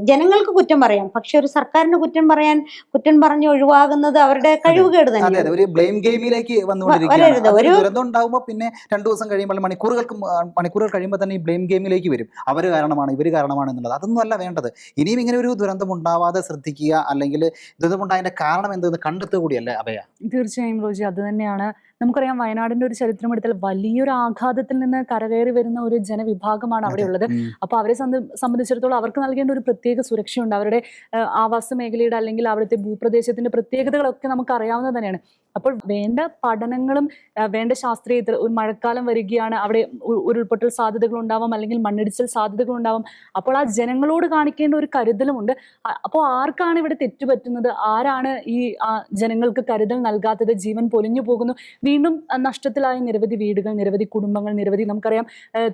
Speaker 2: ജനങ്ങൾക്ക് കുറ്റം പറയാം, പക്ഷെ ഒരു സർക്കാരിന് കുറ്റം പറഞ്ഞ് ഒഴിവാകുന്നത് അവരുടെ കഴിവുകേട് തന്നെയാണ്.
Speaker 1: ഒരു ബ്ലെയിം ഗെയിമിലേക്ക് ദുരന്തം ഉണ്ടാകുമ്പോൾ പിന്നെ 2 ദിവസം കഴിയുമ്പോൾ മണിക്കൂറുകൾ കഴിയുമ്പോൾ തന്നെ ഈ ബ്ലെയിം ഗെയിമിലേക്ക് വരും. അവർ കാരണമാണ്, ഇവർ കാരണമാണ് എന്നുള്ളത്. അതൊന്നും അല്ല വേണ്ടത്. ഇനിയും ഇങ്ങനെ ഒരു ദുരന്തം ഉണ്ടാവാതെ ശ്രദ്ധിക്കുക, അല്ലെങ്കിൽ ദുരന്തമുണ്ടായതിന്റെ കാരണം എന്തെന്ന് കണ്ടെത്തുക കൂടിയല്ലേ അഭയ?
Speaker 4: തീർച്ചയായും റോജി, അത് തന്നെയാണ്. നമുക്കറിയാം വയനാടിന്റെ ഒരു ചരിത്രം എടുത്താൽ വലിയൊരു ആഘാതത്തിൽ നിന്ന് കരകയറി വരുന്ന ഒരു ജനവിഭാഗമാണ് അവിടെ ഉള്ളത്. അപ്പോൾ അവരെ സംബന്ധിച്ചിടത്തോളം അവർക്ക് നൽകേണ്ട ഒരു പ്രത്യേക സുരക്ഷയുണ്ട്. അവരുടെ ആവാസ മേഖലയുടെ അല്ലെങ്കിൽ അവിടുത്തെ ഭൂപ്രദേശത്തിന്റെ പ്രത്യേകതകളൊക്കെ നമുക്ക് അറിയാവുന്നത് തന്നെയാണ്. അപ്പോൾ വേണ്ട പഠനങ്ങളും വേണ്ട ശാസ്ത്രീയത്തിൽ ഒരു മഴക്കാലം വരികയാണ്, അവിടെ ഉരുൾപൊട്ടൽ സാധ്യതകൾ ഉണ്ടാവാം, അല്ലെങ്കിൽ മണ്ണിടിച്ചിൽ സാധ്യതകൾ ഉണ്ടാവാം. അപ്പോൾ ആ ജനങ്ങളോട് കാണിക്കേണ്ട ഒരു കരുതലുമുണ്ട്. അപ്പോൾ ആർക്കാണ് ഇവിടെ തെറ്റുപറ്റുന്നത്, ആരാണ് ഈ ജനങ്ങൾക്ക് കരുതൽ നൽകാത്തത്? ജീവൻ പൊലിഞ്ഞു പോകുന്നു, വീണ്ടും നഷ്ടത്തിലായ നിരവധി വീടുകൾ, നിരവധി കുടുംബങ്ങൾ, നിരവധി നമുക്കറിയാം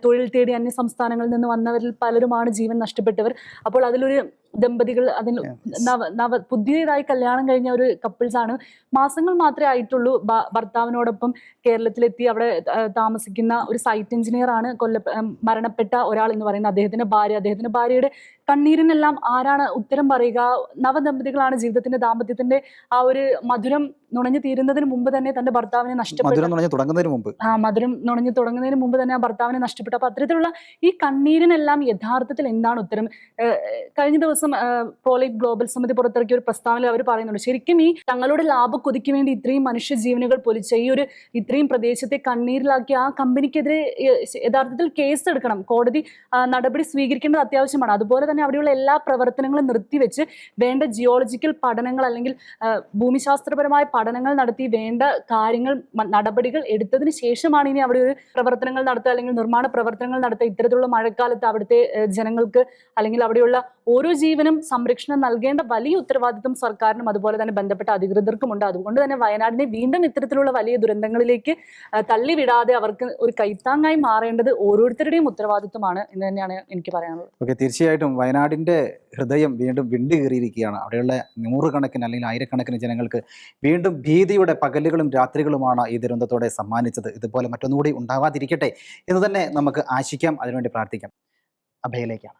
Speaker 4: തൊഴിൽ തേടി അന്യ സംസ്ഥാനങ്ങളിൽ നിന്ന് വന്നവരിൽ പലരുമാണ് ജീവൻ നഷ്ടപ്പെട്ടവർ. അപ്പോൾ അതിലൊരു ദമ്പതികൾ അതിൽ പുതിയതായി കല്യാണം കഴിഞ്ഞ ഒരു കപ്പിൾസ് ആണ്. മാസങ്ങൾ മാത്രമേ ആയിട്ടുള്ളൂ ഭർത്താവിനോടൊപ്പം കേരളത്തിലെത്തി അവിടെ താമസിക്കുന്ന ഒരു സൈറ്റ് എഞ്ചിനീയർ ആണ് മരണപ്പെട്ട ഒരാൾ എന്ന് പറയുന്നത്. അദ്ദേഹത്തിന്റെ ഭാര്യയുടെ കണ്ണീരിനെല്ലാം ആരാണ് ഉത്തരം പറയുക? നവദമ്പതികളാണ് ജീവിതത്തിന്റെ ദാമ്പത്യത്തിന്റെ ആ ഒരു മധുരം നുണഞ്ഞു തീരുന്നതിന് മുമ്പ് തന്നെ തന്റെ ഭർത്താവിനെ നഷ്ടപ്പെട്ടു. മധുരം നുണഞ്ഞു തുടങ്ങുന്നതിന് മുമ്പ് തന്നെ ആ ഭർത്താവിനെ നഷ്ടപ്പെട്ടു. അപ്പൊ അത്തരത്തിലുള്ള ഈ കണ്ണീരിനെല്ലാം യഥാർത്ഥത്തിൽ എന്താണ് ഉത്തരം? കഴിഞ്ഞ ദിവസം പ്രോലൈഫ് ഗ്ലോബൽ സമിതി പുറത്തിറക്കിയ ഒരു പ്രസ്താവനയിൽ അവർ പറയുന്നുണ്ട്, ശരിക്കും ഈ തങ്ങളുടെ ലാഭക്കൊതിക്ക് വേണ്ടി ഇത്രയും മനുഷ്യജീവനുകൾ പൊലിച്ച ഈ ഒരു ഇത്രയും പ്രദേശത്തെ കണ്ണീരിലാക്കിയ ആ കമ്പനിക്കെതിരെ യഥാർത്ഥത്തിൽ കേസ് എടുക്കണം, കോടതി നടപടി സ്വീകരിക്കേണ്ടത് അത്യാവശ്യമാണ്. അതുപോലെ തന്നെ അവിടെയുള്ള എല്ലാ പ്രവർത്തനങ്ങളും നിർത്തിവെച്ച് വേണ്ട ജിയോളജിക്കൽ പഠനങ്ങൾ അല്ലെങ്കിൽ ഭൂമിശാസ്ത്രപരമായ പഠനങ്ങൾ നടത്തി വേണ്ട കാര്യങ്ങൾ നടപടികൾ എടുത്തതിന് ശേഷമാണ് ഇനി അവിടെ ഒരു പ്രവർത്തനങ്ങൾ നടത്തുക അല്ലെങ്കിൽ നിർമ്മാണ പ്രവർത്തനങ്ങൾ നടത്തുക. ഇത്തരത്തിലുള്ള മഴക്കാലത്ത് അവിടുത്തെ ജനങ്ങൾക്ക് അല്ലെങ്കിൽ അവിടെയുള്ള ഓരോ ജീവനും സംരക്ഷണം നൽകേണ്ട വലിയ ഉത്തരവാദിത്വം സർക്കാരിനും അതുപോലെ തന്നെ ബന്ധപ്പെട്ട അധികൃതർക്കുമുണ്ട്. അതുകൊണ്ട് തന്നെ വയനാടിനെ വീണ്ടും ഇത്തരത്തിലുള്ള വലിയ ദുരന്തങ്ങളിലേക്ക് തള്ളിവിടാതെ അവർക്ക് ഒരു കൈത്താങ്ങായി മാറേണ്ടത് ഓരോരുത്തരുടെയും ഉത്തരവാദിത്വമാണ് എന്ന് തന്നെയാണ് എനിക്ക് പറയാനുള്ളത്.
Speaker 1: ഓക്കെ, തീർച്ചയായിട്ടും വയനാടിൻ്റെ ഹൃദയം വീണ്ടും വിണ്ടുകീറിയിരിക്കുകയാണ്. അവിടെയുള്ള നൂറുകണക്കിന് അല്ലെങ്കിൽ ആയിരക്കണക്കിന് ജനങ്ങൾക്ക് വീണ്ടും ഭീതിയുടെ പകലുകളും രാത്രികളുമാണ് ഈ ദുരന്തത്തോടെ സമ്മാനിച്ചത്. ഇതുപോലെ മറ്റൊന്നുകൂടി ഉണ്ടാവാതിരിക്കട്ടെ എന്ന് തന്നെ നമുക്ക് ആശിക്കാം, അതിനുവേണ്ടി പ്രാർത്ഥിക്കാം. അഭയയിലേക്കാണ്.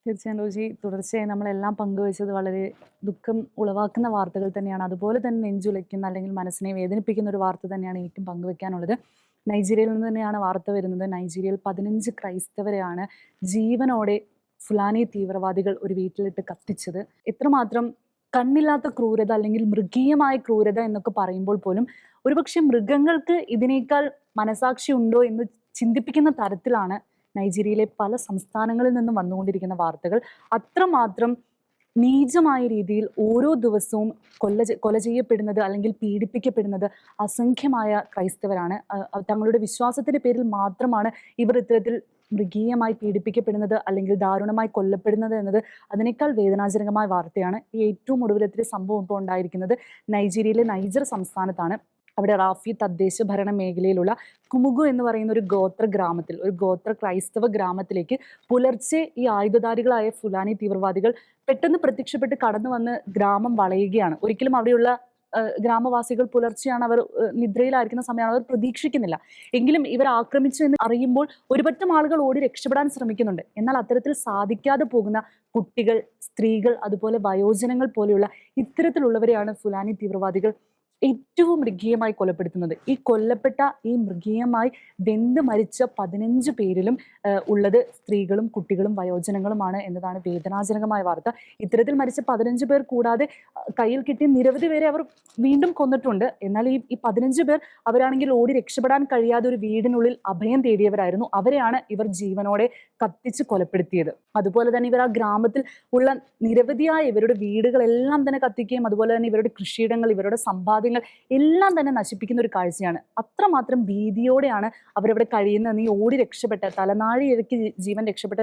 Speaker 4: തീർച്ചയായും റോജി, തുടർച്ചയായി നമ്മളെല്ലാം പങ്കുവച്ചത് വളരെ ദുഃഖം ഉളവാക്കുന്ന വാർത്തകൾ തന്നെയാണ്. അതുപോലെ തന്നെ നെഞ്ചുലയ്ക്കുന്ന അല്ലെങ്കിൽ മനസ്സിനെ വേദനിപ്പിക്കുന്ന ഒരു വാർത്ത തന്നെയാണ് എനിക്കും പങ്കുവെക്കാനുള്ളത്. നൈജീരിയയിൽ നിന്ന് തന്നെയാണ് വാർത്ത വരുന്നത്. നൈജീരിയയിൽ 15 ക്രൈസ്തവരെയാണ് ജീവനോടെ ഫുലാനി തീവ്രവാദികൾ ഒരു വീട്ടിലിട്ട് കത്തിച്ചത്. എത്രമാത്രം കണ്ണില്ലാത്ത ക്രൂരത അല്ലെങ്കിൽ മൃഗീയമായ ക്രൂരത എന്നൊക്കെ പറയുമ്പോൾ പോലും ഒരുപക്ഷെ മൃഗങ്ങൾക്ക് ഇതിനേക്കാൾ മനസാക്ഷി ഉണ്ടോ എന്ന് ചിന്തിപ്പിക്കുന്ന തരത്തിലാണ് നൈജീരിയയിലെ പല സംസ്ഥാനങ്ങളിൽ നിന്നും വന്നുകൊണ്ടിരിക്കുന്ന വാർത്തകൾ. അത്രമാത്രം നീചമായ രീതിയിൽ ഓരോ ദിവസവും കൊല ചെയ്യപ്പെടുന്നത് അല്ലെങ്കിൽ പീഡിപ്പിക്കപ്പെടുന്നത് അസംഖ്യമായ ക്രൈസ്തവരാണ്. തങ്ങളുടെ വിശ്വാസത്തിന്റെ പേരിൽ മാത്രമാണ് ഇവർ ഇത്തരത്തിൽ മൃഗീയമായി പീഡിപ്പിക്കപ്പെടുന്നത് അല്ലെങ്കിൽ ദാരുണമായി കൊല്ലപ്പെടുന്നത് എന്നത് അതിനേക്കാൾ വേദനാജനകമായ വാർത്തയാണ്. ഈ ഏറ്റവും ഒടുവിലത്തെ സംഭവം ഇപ്പോൾ ഉണ്ടായിരിക്കുന്നത് നൈജീരിയയിലെ നൈജർ സംസ്ഥാനത്താണ്. അവിടെ റാഫി തദ്ദേശ ഭരണ മേഖലയിലുള്ള കുമുഗു എന്ന് പറയുന്ന ഒരു ഗോത്ര ക്രൈസ്തവ ഗ്രാമത്തിലേക്ക് പുലർച്ചെ ഈ ആയുധധാരികളായ ഫുലാനി തീവ്രവാദികൾ പെട്ടെന്ന് പ്രത്യക്ഷപ്പെട്ട് കടന്നു വന്ന് ഗ്രാമം വളയുകയാണ്. ഒരിക്കലും അവിടെയുള്ള ഗ്രാമവാസികൾ പുലർച്ചെയാണ്, അവർ നിദ്രയിലായിരിക്കുന്ന സമയമാണ്, അവർ പ്രതീക്ഷിക്കുന്നില്ല. എങ്കിലും ഇവർ ആക്രമിച്ചു എന്ന് അറിയുമ്പോൾ ഒരുപറ്റം ആളുകൾ ഓടി രക്ഷപ്പെടാൻ ശ്രമിക്കുന്നുണ്ട്. എന്നാൽ അത്തരത്തിൽ സാധിക്കാതെ പോകുന്ന കുട്ടികൾ, സ്ത്രീകൾ, അതുപോലെ വയോജനങ്ങൾ പോലെയുള്ള ഇത്തരത്തിലുള്ളവരെയാണ് ഫുലാനി തീവ്രവാദികൾ ഏറ്റവും മൃഗീയമായി കൊലപ്പെടുത്തുന്നത്. ഈ കൊല്ലപ്പെട്ട ഈ മൃഗീയമായി വെന്ത് മരിച്ച 15 പേരിലും ഉള്ളത് സ്ത്രീകളും കുട്ടികളും വയോജനങ്ങളുമാണ് എന്നതാണ് വേദനാജനകമായ വാർത്ത. ഇത്തരത്തിൽ മരിച്ച 15 പേർ കൂടാതെ കയ്യിൽ കിട്ടിയ നിരവധി പേരെ അവർ വീണ്ടും കൊന്നിട്ടുണ്ട്. എന്നാൽ ഈ 15 പേർ അവരാണെങ്കിൽ ഓടി രക്ഷപ്പെടാൻ കഴിയാതെ ഒരു വീടിനുള്ളിൽ അഭയം തേടിയവരായിരുന്നു. അവരെയാണ് ഇവർ ജീവനോടെ കത്തിച്ച് കൊലപ്പെടുത്തിയത്. അതുപോലെ തന്നെ ഇവർ ആ ഗ്രാമത്തിൽ ഉള്ള നിരവധിയായ ഇവരുടെ വീടുകളെല്ലാം തന്നെ കത്തിക്കുകയും അതുപോലെ തന്നെ ഇവരുടെ കൃഷിയിടങ്ങൾ, ഇവരുടെ സമ്പാദ്യങ്ങൾ എല്ലാം തന്നെ നശിപ്പിക്കുന്ന ഒരു കാഴ്ചയാണ്. അത്രമാത്രം ഭീതിയോടെയാണ് അവരവിടെ കഴിയുന്നതെന്ന് ഈ ഓടി രക്ഷപ്പെട്ട തലനാഴി ഇഴക്കി ജീവൻ രക്ഷപ്പെട്ട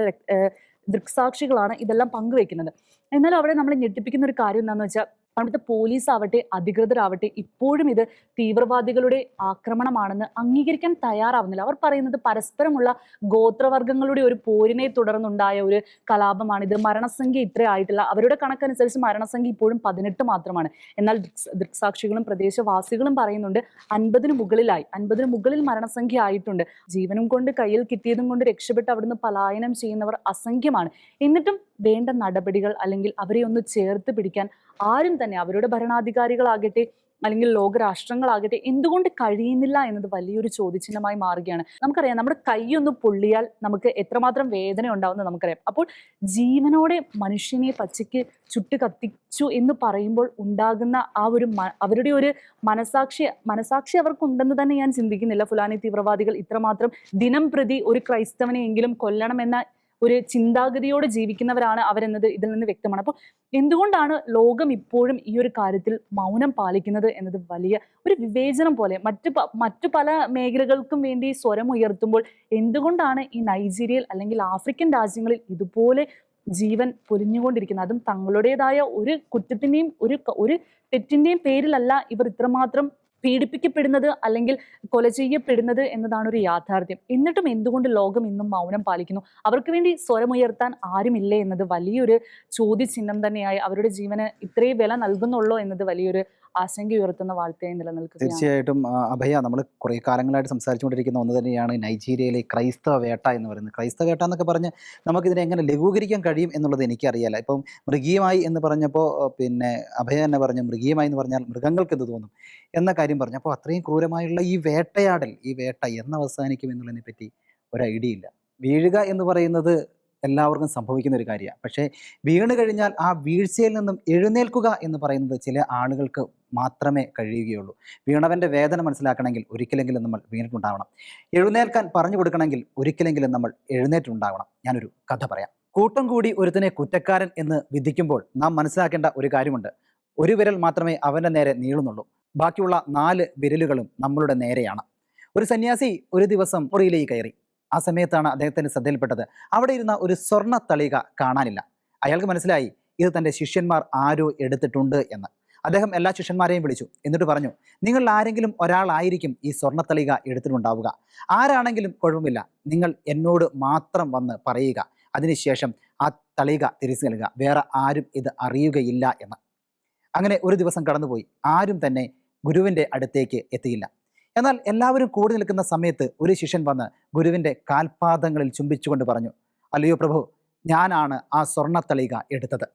Speaker 4: ദൃക്സാക്ഷികളാണ് ഇതെല്ലാം പങ്കുവെക്കുന്നത്. എന്നാലും അവിടെ നമ്മളെ ഞെട്ടിപ്പിക്കുന്ന ഒരു കാര്യം എന്താണെന്ന് വെച്ചാൽ അവിടുത്തെ പോലീസ് ആവട്ടെ അധികൃതരാവട്ടെ ഇപ്പോഴും ഇത് തീവ്രവാദികളുടെ ആക്രമണമാണെന്ന് അംഗീകരിക്കാൻ തയ്യാറാവുന്നില്ല. അവർ പറയുന്നത് പരസ്പരമുള്ള ഗോത്രവർഗങ്ങളുടെ ഒരു പോരിനെ തുടർന്നുണ്ടായ ഒരു കലാപമാണിത്, മരണസംഖ്യ ഇത്ര ആയിട്ടില്ല. അവരുടെ കണക്കനുസരിച്ച് മരണസംഖ്യ ഇപ്പോഴും 18 മാത്രമാണ്. എന്നാൽ ദൃക്സാക്ഷികളും പ്രദേശവാസികളും പറയുന്നുണ്ട് 50-ന് മുകളിൽ മരണസംഖ്യ ആയിട്ടുണ്ട്. ജീവനും കൊണ്ട് കയ്യിൽ കിട്ടിയതും കൊണ്ട് രക്ഷപ്പെട്ട് അവിടുന്ന് പലായനം ചെയ്യുന്നവർ അസംഖ്യമാണ്. എന്നിട്ടും വേണ്ട നടപടികൾ അല്ലെങ്കിൽ അവരെ ഒന്ന് ചേർത്ത് പിടിക്കാൻ ആരും തന്നെ, അവരുടെ ഭരണാധികാരികളാകട്ടെ അല്ലെങ്കിൽ ലോകരാഷ്ട്രങ്ങളാകട്ടെ എന്തുകൊണ്ട് കഴിയുന്നില്ല എന്നത് വലിയൊരു ചോദ്യചിഹ്നമായി മാറുകയാണ്. നമുക്കറിയാം, നമ്മുടെ കൈയൊന്ന് പൊള്ളിയാൽ നമുക്ക് എത്രമാത്രം വേദന ഉണ്ടാവുമെന്ന് നമുക്കറിയാം. അപ്പോൾ ജീവനോടെ മനുഷ്യനെ പച്ചയ്ക്ക് ചുട്ട് കത്തിച്ചു എന്ന് പറയുമ്പോൾ ഉണ്ടാകുന്ന ആ ഒരു അവരുടെ ഒരു മനസാക്ഷി അവർക്കുണ്ടെന്ന് തന്നെ ഞാൻ ചിന്തിക്കുന്നില്ല. ഫുലാനി തീവ്രവാദികൾ ഇത്രമാത്രം ദിനം പ്രതി ഒരു ക്രൈസ്തവനെയെങ്കിലും കൊല്ലണമെന്ന ഒരു ചിന്താഗതിയോടെ ജീവിക്കുന്നവരാണ് അവരെന്നത് ഇതിൽ നിന്ന് വ്യക്തമാണ്. അപ്പോൾ എന്തുകൊണ്ടാണ് ലോകം ഇപ്പോഴും ഈ ഒരു കാര്യത്തിൽ മൗനം പാലിക്കുന്നത് എന്നത് വലിയ ഒരു വിവേചനം പോലെ മറ്റു പല മേഖലകൾക്കും വേണ്ടി സ്വരം ഉയർത്തുമ്പോൾ എന്തുകൊണ്ടാണ് ഈ നൈജീരിയയിൽ അല്ലെങ്കിൽ ആഫ്രിക്കൻ രാജ്യങ്ങളിൽ ഇതുപോലെ ജീവൻ പൊലിഞ്ഞുകൊണ്ടിരിക്കുന്നത്? അതും തങ്ങളുടേതായ ഒരു കുറ്റത്തിന്റെയും ഒരു തെറ്റിന്റെയും പേരിലല്ല ഇവർ ഇത്രമാത്രം പീഡിപ്പിക്കപ്പെടുന്നത് അല്ലെങ്കിൽ കൊല ചെയ്യപ്പെടുന്നത് എന്നതാണ് ഒരു യാഥാർത്ഥ്യം. എന്നിട്ടും എന്തുകൊണ്ട് ലോകം ഇന്നും മൗനം പാലിക്കുന്നു? അവർക്ക് വേണ്ടി സ്വരമുയർത്താൻ ആരുമില്ലേ എന്നത് വലിയൊരു ചോദ്യചിഹ്നം തന്നെയായി, അവരുടെ ജീവന് ഇത്രയും വില നൽകുന്നുള്ളൂ എന്നത് വലിയൊരു ആശങ്ക ഉയർത്തുന്ന വാർത്തയായി നിലനിൽക്കുകയാണ്.
Speaker 1: തീർച്ചയായിട്ടും അഭയ, നമ്മൾ കുറേ കാലങ്ങളായിട്ട് സംസാരിച്ചുകൊണ്ടിരിക്കുന്ന ഒന്ന് തന്നെയാണ് നൈജീരിയയിലെ ക്രൈസ്തവ വേട്ട എന്ന് പറയുന്നത്. ക്രൈസ്തവ വേട്ട എന്നൊക്കെ പറഞ്ഞ് നമുക്കിതിനെ എങ്ങനെ ലഘൂകരിക്കാൻ കഴിയും എന്നുള്ളത് എനിക്കറിയാല. ഇപ്പം മൃഗീയമായി എന്ന് പറഞ്ഞപ്പോൾ പിന്നെ അഭയ തന്നെ പറഞ്ഞു, മൃഗീയമായി എന്ന് പറഞ്ഞാൽ മൃഗങ്ങൾക്ക് എന്ത് തോന്നും എന്ന കാര്യം പറഞ്ഞു. അപ്പോൾ അത്രയും ക്രൂരമായുള്ള ഈ വേട്ടയാടൽ, ഈ വേട്ട എന്ന് അവസാനിക്കും എന്നുള്ളതിനെ പറ്റി ഒരു ഐഡിയ ഇല്ല. വീഴുക എന്ന് പറയുന്നത് എല്ലാവർക്കും സംഭവിക്കുന്ന ഒരു കാര്യമാണ്. പക്ഷേ വീണ് കഴിഞ്ഞാൽ ആ വീഴ്ചയിൽ നിന്നും എഴുന്നേൽക്കുക എന്ന് പറയുന്നത് ചില ആളുകൾക്ക് മാത്രമേ കഴിയുകയുള്ളൂ. വീണവൻ്റെ വേദന മനസ്സിലാക്കണമെങ്കിൽ ഒരിക്കലെങ്കിലും നമ്മൾ വീണിട്ടുണ്ടാവണം. എഴുന്നേൽക്കാൻ പറഞ്ഞു കൊടുക്കണമെങ്കിൽ ഒരിക്കലെങ്കിലും നമ്മൾ എഴുന്നേറ്റുണ്ടാവണം. ഞാനൊരു കഥ പറയാം. കൂട്ടം കൂടി ഒരുത്തനെ കുറ്റക്കാരൻ എന്ന് വിധിക്കുമ്പോൾ നാം മനസ്സിലാക്കേണ്ട ഒരു കാര്യമുണ്ട്. ഒരു വിരൽ മാത്രമേ അവൻ്റെ നേരെ നീളുന്നുള്ളൂ, ബാക്കിയുള്ള 4 വിരലുകളും നമ്മളുടെ നേരെയാണ്. ഒരു സന്യാസി ഒരു ദിവസം മുറിയിലേക്ക് കയറി. ആ സമയത്താണ് അദ്ദേഹത്തിന് ശ്രദ്ധയിൽപ്പെട്ടത് അവിടെ ഇരുന്ന ഒരു സ്വർണ്ണ തളിക കാണാനില്ല. അയാൾക്ക് മനസ്സിലായി ഇത് തൻ്റെ ശിഷ്യന്മാർ ആരോ എടുത്തിട്ടുണ്ട് എന്ന്. അദ്ദേഹം എല്ലാ ശിഷ്യന്മാരെയും വിളിച്ചു. എന്നിട്ട് പറഞ്ഞു, നിങ്ങൾ ആരെങ്കിലും ഒരാളായിരിക്കും ഈ സ്വർണ്ണത്തളിക എടുത്തിട്ടുണ്ടാവുക. ആരാണെങ്കിലും കുഴപ്പമില്ല, നിങ്ങൾ എന്നോട് മാത്രം വന്ന് പറയുക. അതിനുശേഷം ആ തളിക തിരിച്ചു നൽകുക. വേറെ ആരും ഇത് അറിയുകയില്ല എന്ന്. അങ്ങനെ ഒരു ദിവസം കടന്നുപോയി. ആരും തന്നെ ഗുരുവിൻ്റെ അടുത്തേക്ക് എത്തിയില്ല. എന്നാൽ എല്ലാവരും കൂടി നിൽക്കുന്ന സമയത്ത് ഒരു ശിഷ്യൻ വന്ന് ഗുരുവിൻ്റെ കാൽപാദങ്ങളിൽ ചുംബിച്ചുകൊണ്ട് പറഞ്ഞു, അല്ലയോ പ്രഭു, ഞാനാണ് ആ സ്വർണ്ണത്തളിക എടുത്തത്,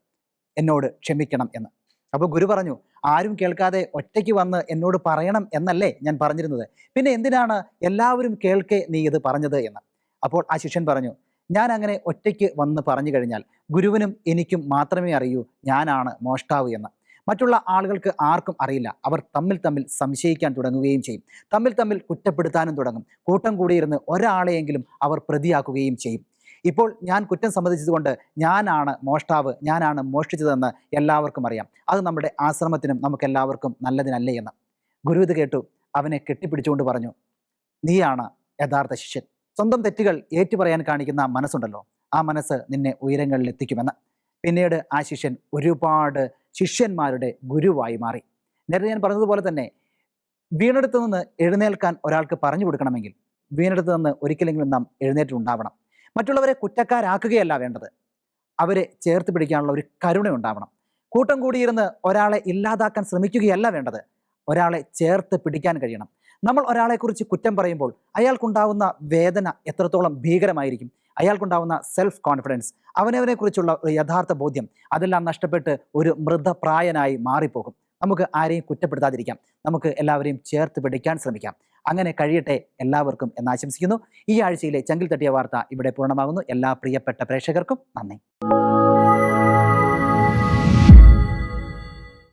Speaker 1: എന്നോട് ക്ഷമിക്കണം എന്ന്. അപ്പോൾ ഗുരു പറഞ്ഞു, ആരും കേൾക്കാതെ ഒറ്റയ്ക്ക് വന്ന് എന്നോട് പറയണം എന്നല്ലേ ഞാൻ പറഞ്ഞിരുന്നത്, പിന്നെ എന്തിനാണ് എല്ലാവരും കേൾക്കെ നീ ഇത് പറഞ്ഞത് എന്ന്. അപ്പോൾ ആ ശിഷ്യൻ പറഞ്ഞു, ഞാൻ അങ്ങനെ ഒറ്റയ്ക്ക് വന്ന് പറഞ്ഞു കഴിഞ്ഞാൽ ഗുരുവിനും എനിക്കും മാത്രമേ അറിയൂ ഞാനാണ് മോഷ്ടാവ് എന്ന്. മറ്റുള്ള ആളുകൾക്ക് ആർക്കും അറിയില്ല. അവർ തമ്മിൽ സംശയിക്കാൻ തുടങ്ങുകയും ചെയ്യും, തമ്മിൽ കുറ്റപ്പെടുത്താനും തുടങ്ങും. കൂട്ടം കൂടിയിരുന്ന് ഒരാളെയെങ്കിലും അവർ പ്രതിയാക്കുകയും ചെയ്യും. ഇപ്പോൾ ഞാൻ കുറ്റം സമ്മതിച്ചതുകൊണ്ട് ഞാനാണ് മോഷ്ടാവ്, ഞാനാണ് മോഷ്ടിച്ചതെന്ന് എല്ലാവർക്കും അറിയാം. അത് നമ്മുടെ ആശ്രമത്തിനും നമുക്കെല്ലാവർക്കും നല്ലതിനല്ലേ എന്ന്. ഗുരു ഇത് കേട്ടു. അവനെ കെട്ടിപ്പിടിച്ചുകൊണ്ട് പറഞ്ഞു, നീയാണ് യഥാർത്ഥ ശിഷ്യൻ. സ്വന്തം തെറ്റുകൾ ഏറ്റുപറയാൻ കാണിക്കുന്ന മനസ്സുണ്ടല്ലോ, ആ മനസ്സ് നിന്നെ ഉയരങ്ങളിൽ എത്തിക്കുമെന്ന്. പിന്നീട് ആ ശിഷ്യൻ ഒരുപാട് ശിഷ്യന്മാരുടെ ഗുരുവായി മാറി. നേരത്തെ ഞാൻ പറഞ്ഞതുപോലെ തന്നെ വീണെടുത്ത് നിന്ന് എഴുന്നേൽക്കാൻ ഒരാൾക്ക് പറഞ്ഞു കൊടുക്കണമെങ്കിൽ വീണെടുത്ത് നിന്ന് ഒരിക്കലെങ്കിലും നാം എഴുന്നേറ്റുണ്ടാവണം. മറ്റുള്ളവരെ കുറ്റക്കാരാക്കുകയല്ല വേണ്ടത്, അവരെ ചേർത്ത് പിടിക്കാനുള്ള ഒരു കരുണ ഉണ്ടാവണം. കൂട്ടം കൂടിയിരുന്ന് ഒരാളെ ഇല്ലാതാക്കാൻ ശ്രമിക്കുകയല്ല വേണ്ടത്, ഒരാളെ ചേർത്ത് പിടിക്കാൻ കഴിയണം. നമ്മൾ ഒരാളെക്കുറിച്ച് കുറ്റം പറയുമ്പോൾ അയാൾക്കുണ്ടാവുന്ന വേദന എത്രത്തോളം ഭീകരമായിരിക്കും, അയാൾക്കുണ്ടാവുന്ന സെൽഫ് കോൺഫിഡൻസ്, അവനവനെക്കുറിച്ചുള്ള ഒരു യഥാർത്ഥ ബോധ്യം, അതെല്ലാം നഷ്ടപ്പെട്ട് ഒരു മൃതപ്രായനായി മാറിപ്പോകും. നമുക്ക് ആരെയും കുറ്റപ്പെടുത്താതിരിക്കാം, നമുക്ക് എല്ലാവരെയും ചേർത്ത് പിടിക്കാൻ ശ്രമിക്കാം. അങ്ങനെ കഴിയട്ടെ എല്ലാവർക്കും എന്ന് ആശംസിക്കുന്നു. ഈ ആഴ്ചയിലെ ചങ്കിൽ തട്ടിയ വാർത്ത ഇവിടെ പൂർണ്ണമാകുന്നു. എല്ലാ പ്രിയപ്പെട്ട പ്രേക്ഷകർക്കും നന്ദി.